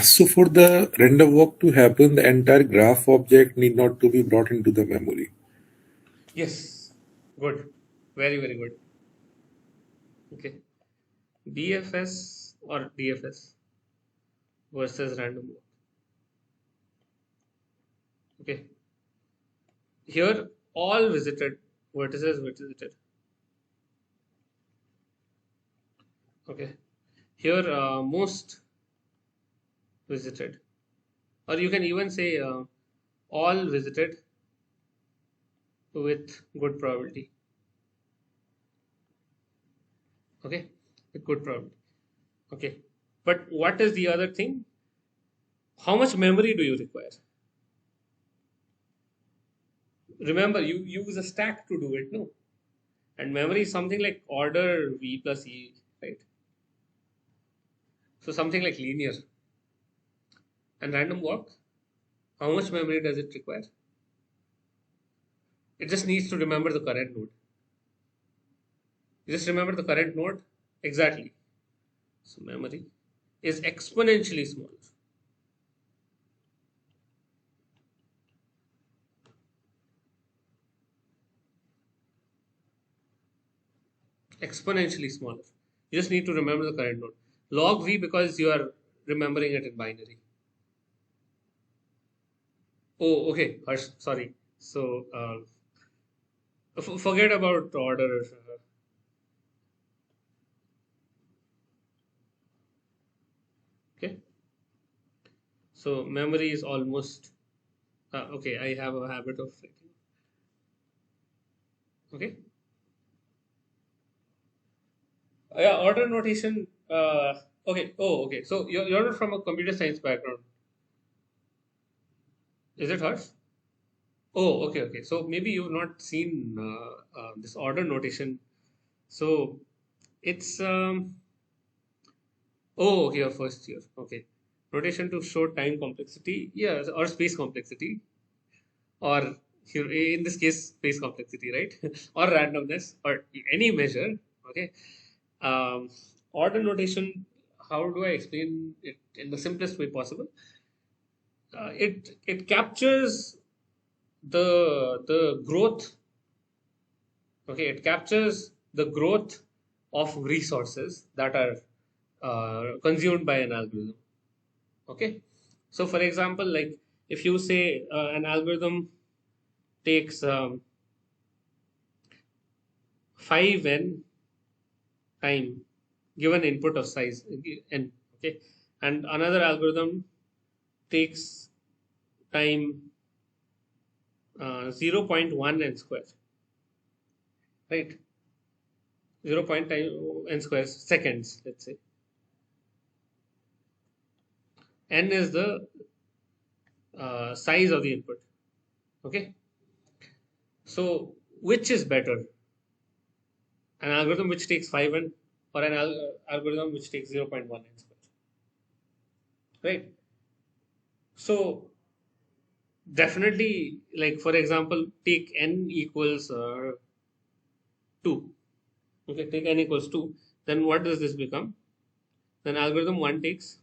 So for the random walk to happen, the entire graph object need not to be brought into the memory. Yes. Good. Very, very good. Okay. BFS or DFS versus random walk. Okay. Here, all visited vertices visited. Okay. Here, most visited, or you can even say all visited with good probability. Okay, with good probability. Okay, but what is the other thing? How much memory do you require? Remember, you use a stack to do it, no? And memory is something like order v plus e, right? So something like linear. And random walk, how much memory does it require? It just needs to remember the current node. You just remember the current node exactly. So memory is exponentially smaller. Exponentially smaller. You just need to remember the current node. Log v because you are remembering it in binary. Oh, okay. Harsh, sorry. So forget about order. Okay. So memory is almost. Okay, I have a habit of. Okay. Yeah, order notation. Okay. Oh, okay. So you're not from a computer science background. Is it hers? Oh, okay. So maybe you've not seen this order notation. So it's oh, okay, your first year. Okay, notation to show time complexity, yeah, or space complexity, or in this case, space complexity, right? Or randomness, or any measure. Okay. Um, Order notation. How do I explain it in the simplest way possible? It captures the growth. Okay, it captures the growth of resources that are consumed by an algorithm. Okay, so for example, like if you say an algorithm takes 5n time given input of size n, okay, and another algorithm takes time 0.1 n square, right? 0.n square seconds, let's say. N is the size of the input. Okay, so which is better, an algorithm which takes 5n or an algorithm which takes 0.1 n square, right? So definitely, like for example, take n equals 2. Okay, take n equals 2. Then what does this become? Then algorithm 1 takes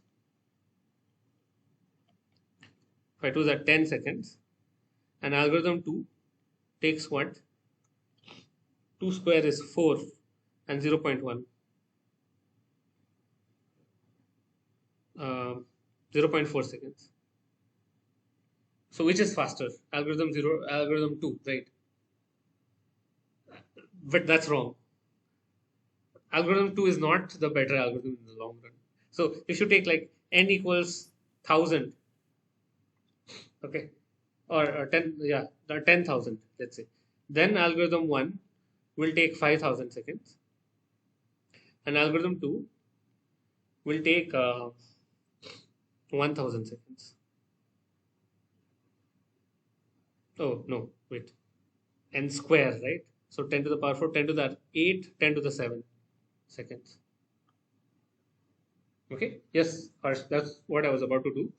5 2 that 10 seconds, and algorithm 2 takes what? 2 square is 4 and 0.1. 0.4 seconds. So which is faster? Algorithm 0, algorithm 2, right? But that's wrong. Algorithm 2 is not the better algorithm in the long run. So if you take like n equals 1000, okay, or 10, yeah, 10,000, let's say, then algorithm 1 will take 5,000 seconds, and algorithm 2 will take 1,000 seconds. Oh, no, wait. N square, right? So 10 to the power 4, 10 to the 8, 10 to the 7 seconds. Okay, yes, Harsh, that's what I was about to do.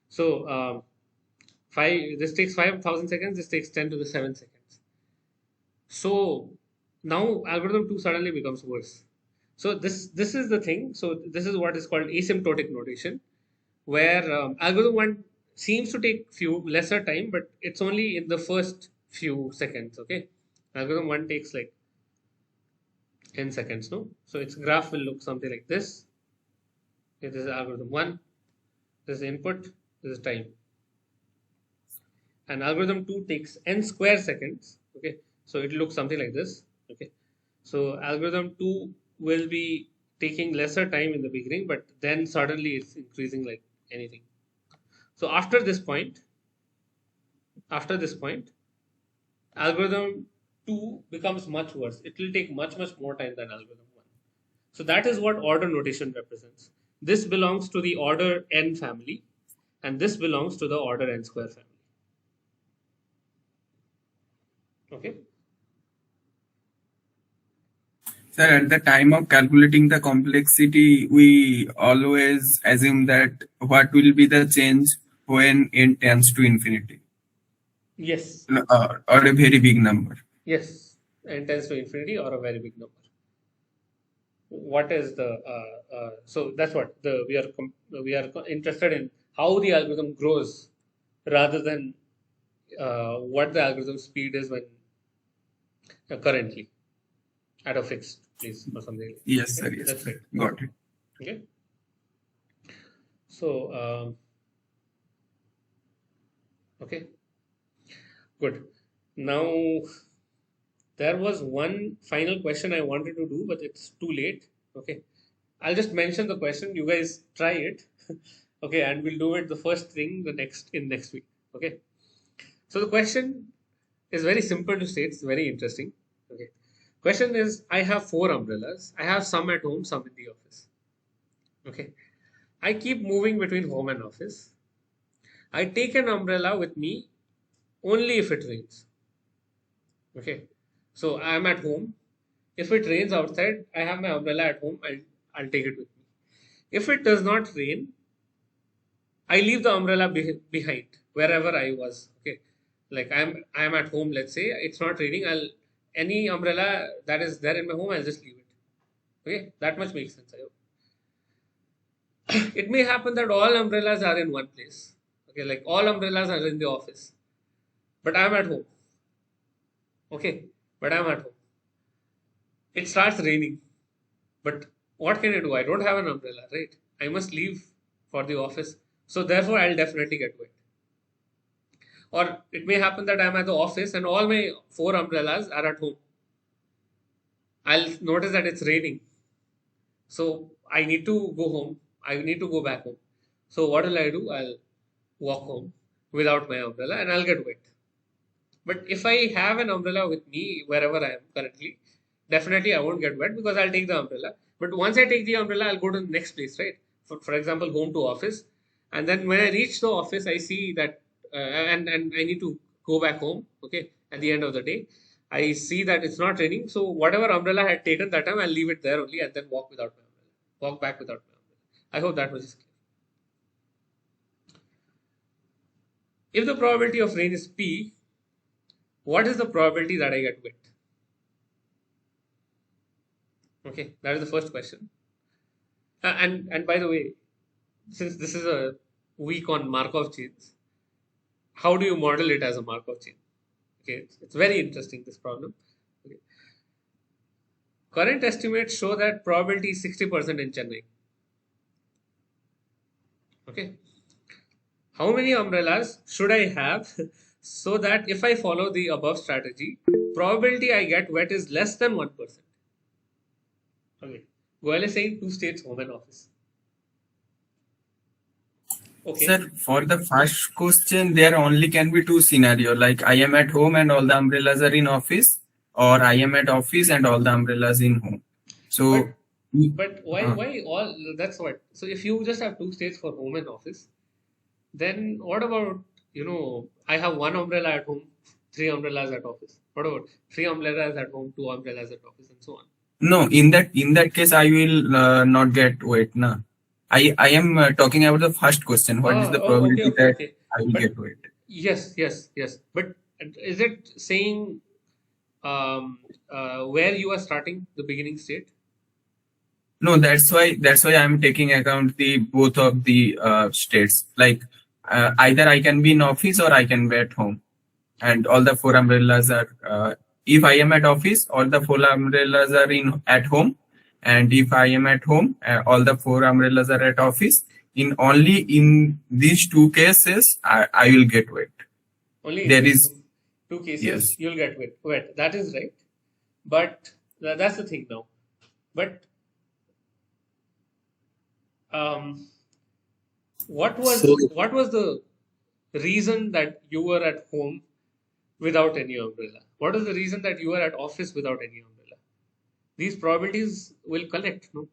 So, this takes 5,000 seconds, this takes 10 to the 7 seconds. So, now algorithm 2 suddenly becomes worse. So, this is the thing. So, this is what is called asymptotic notation, where algorithm 1 seems to take few lesser time, but it's only in the first few seconds. Okay, algorithm 1 takes like 10 seconds, no? So its graph will look something like this. Okay, this is algorithm 1, this is input, this is time. And algorithm 2 takes n square seconds. Okay, so it looks something like this. Okay, so algorithm 2 will be taking lesser time in the beginning, but then suddenly it's increasing like anything. So after this point, algorithm 2 becomes much worse. It will take much more time than algorithm 1. So that is what order notation represents. This belongs to the order n family, and this belongs to the order n square family. Okay. Sir, at the time of calculating the complexity, we always assume that what will be the change when n tends to infinity, Yes. or a very big number. Yes. N tends to infinity or a very big number. What is the so that's what we are interested in, how the algorithm grows rather than what the algorithm speed is when currently at a fixed place or something like that. Yes, Okay? sir. Yes, That's sir. right. Got it. Okay. So okay, good. Now there was one final question I wanted to do, but it's too late. Okay, I'll just mention the question. You guys try it. Okay, and we'll do it the first thing the next week. Okay. So the question is very simple to state. It's very interesting. Okay. Question is: I have 4 umbrellas. I have some at home, some in the office. Okay. I keep moving between home and office. I take an umbrella with me only if it rains. Okay. So I'm at home. If it rains outside, I have my umbrella at home. I'll take it with me. If it does not rain, I leave the umbrella behind wherever I was. Okay. Like I'm at home, let's say it's not raining. I'll any umbrella that is there in my home, I'll just leave it. Okay. That much makes sense. I hope. It may happen that all umbrellas are in one place. Okay, like all umbrellas are in the office. But I'm at home. Okay. But I'm at home. It starts raining. But what can I do? I don't have an umbrella, right? I must leave for the office. So therefore I'll definitely get wet. Or it may happen that I'm at the office and all my 4 umbrellas are at home. I'll notice that it's raining. So I need to go home. I need to go back home. So what will I do? I'll walk home without my umbrella and I'll get wet. But if I have an umbrella with me wherever I am currently, definitely I won't get wet because I'll take the umbrella. But once I take the umbrella, I'll go to the next place, right? For example, home to office. And then when I reach the office, I see that, and I need to go back home, okay, at the end of the day. I see that it's not raining. So whatever umbrella I had taken that time, I'll leave it there only and then walk without my umbrella. Walk back without my umbrella. I hope that was clear. If the probability of rain is P, what is the probability that I get wet? Okay, that is the first question. And by the way, since this is a week on Markov chains, how do you model it as a Markov chain? Okay, it's very interesting, this problem. Okay. Current estimates show that probability is 60% in Chennai. Okay. How many umbrellas should I have so that if I follow the above strategy, probability I get wet is less than 1%? Okay. Goel is saying 2 states, home and office. Okay. Sir, for the first question, there only can be 2 scenarios. Like I am at home and all the umbrellas are in office, or I am at office and all the umbrellas in home. So, but why all? That's what. So if you just have 2 states for home and office, then what about, I have 1 umbrella at home, 3 umbrellas at office. What about 3 umbrellas at home, 2 umbrellas at office, and so on? No, in that case, I will not get wet. Na. I am talking about the first question. What is the probability that I will get wet? Yes. But is it saying where you are starting the beginning state? No, that's why I'm taking account the both of the states. Like either I can be in office or I can be at home, and all the 4 umbrellas are. If I am at office, all the 4 umbrellas are at home, and if I am at home, all the 4 umbrellas are at office. Only in these 2 cases, I will get wet. Only there is 2 cases, yes. You'll get wet. That is right. But that's the thing now. But what was the reason that you were at home without any umbrella? What is the reason that you are at office without any umbrella? These probabilities will collect, no?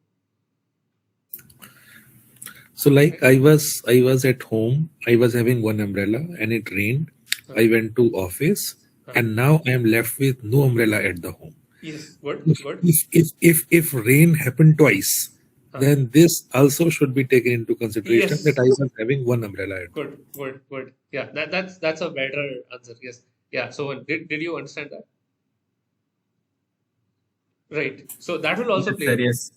So like I was at home, I was having 1 umbrella and it rained. I went to office and now I am left with no umbrella at the home. Yes, good. If rain happened twice, then this also should be taken into consideration, that I was having 1 umbrella at home. Good. Yeah, that's a better answer. Yes. Yeah. So did you understand that? Right. So that will also play. Yes.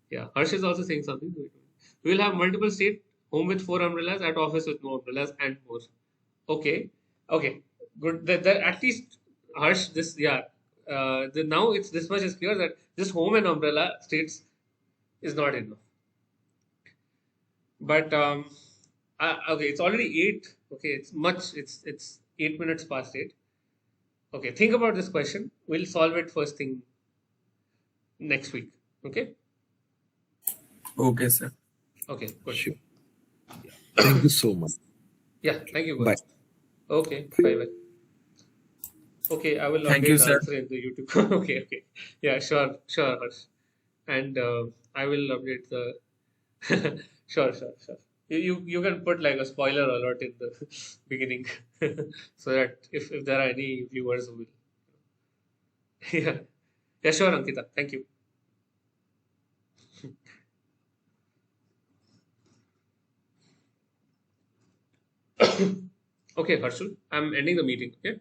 Yeah. Harsh is also saying something. We will have multiple state, home with 4 umbrellas, at office with no umbrellas, and more. Okay. Good. At least Harsh, this now it's this much is clear that this home and umbrella states is not enough. But okay, it's already 8. Okay, it's 8 minutes past 8. Okay, think about this question. We'll solve it first thing next week. Okay. Okay, sir. Okay, good. Sure. Thank you so much. Yeah, thank you. Bye. Okay, bye. Okay, I will Thank update you, the sir. answer in the YouTube. Okay. Yeah, sure, Harsh. And I will update the. Sure. You can put like a spoiler alert in the beginning, so that if there are any viewers who will, yeah, yeah, sure, Ankita, thank you. Okay, Harshul, I'm ending the meeting. Okay.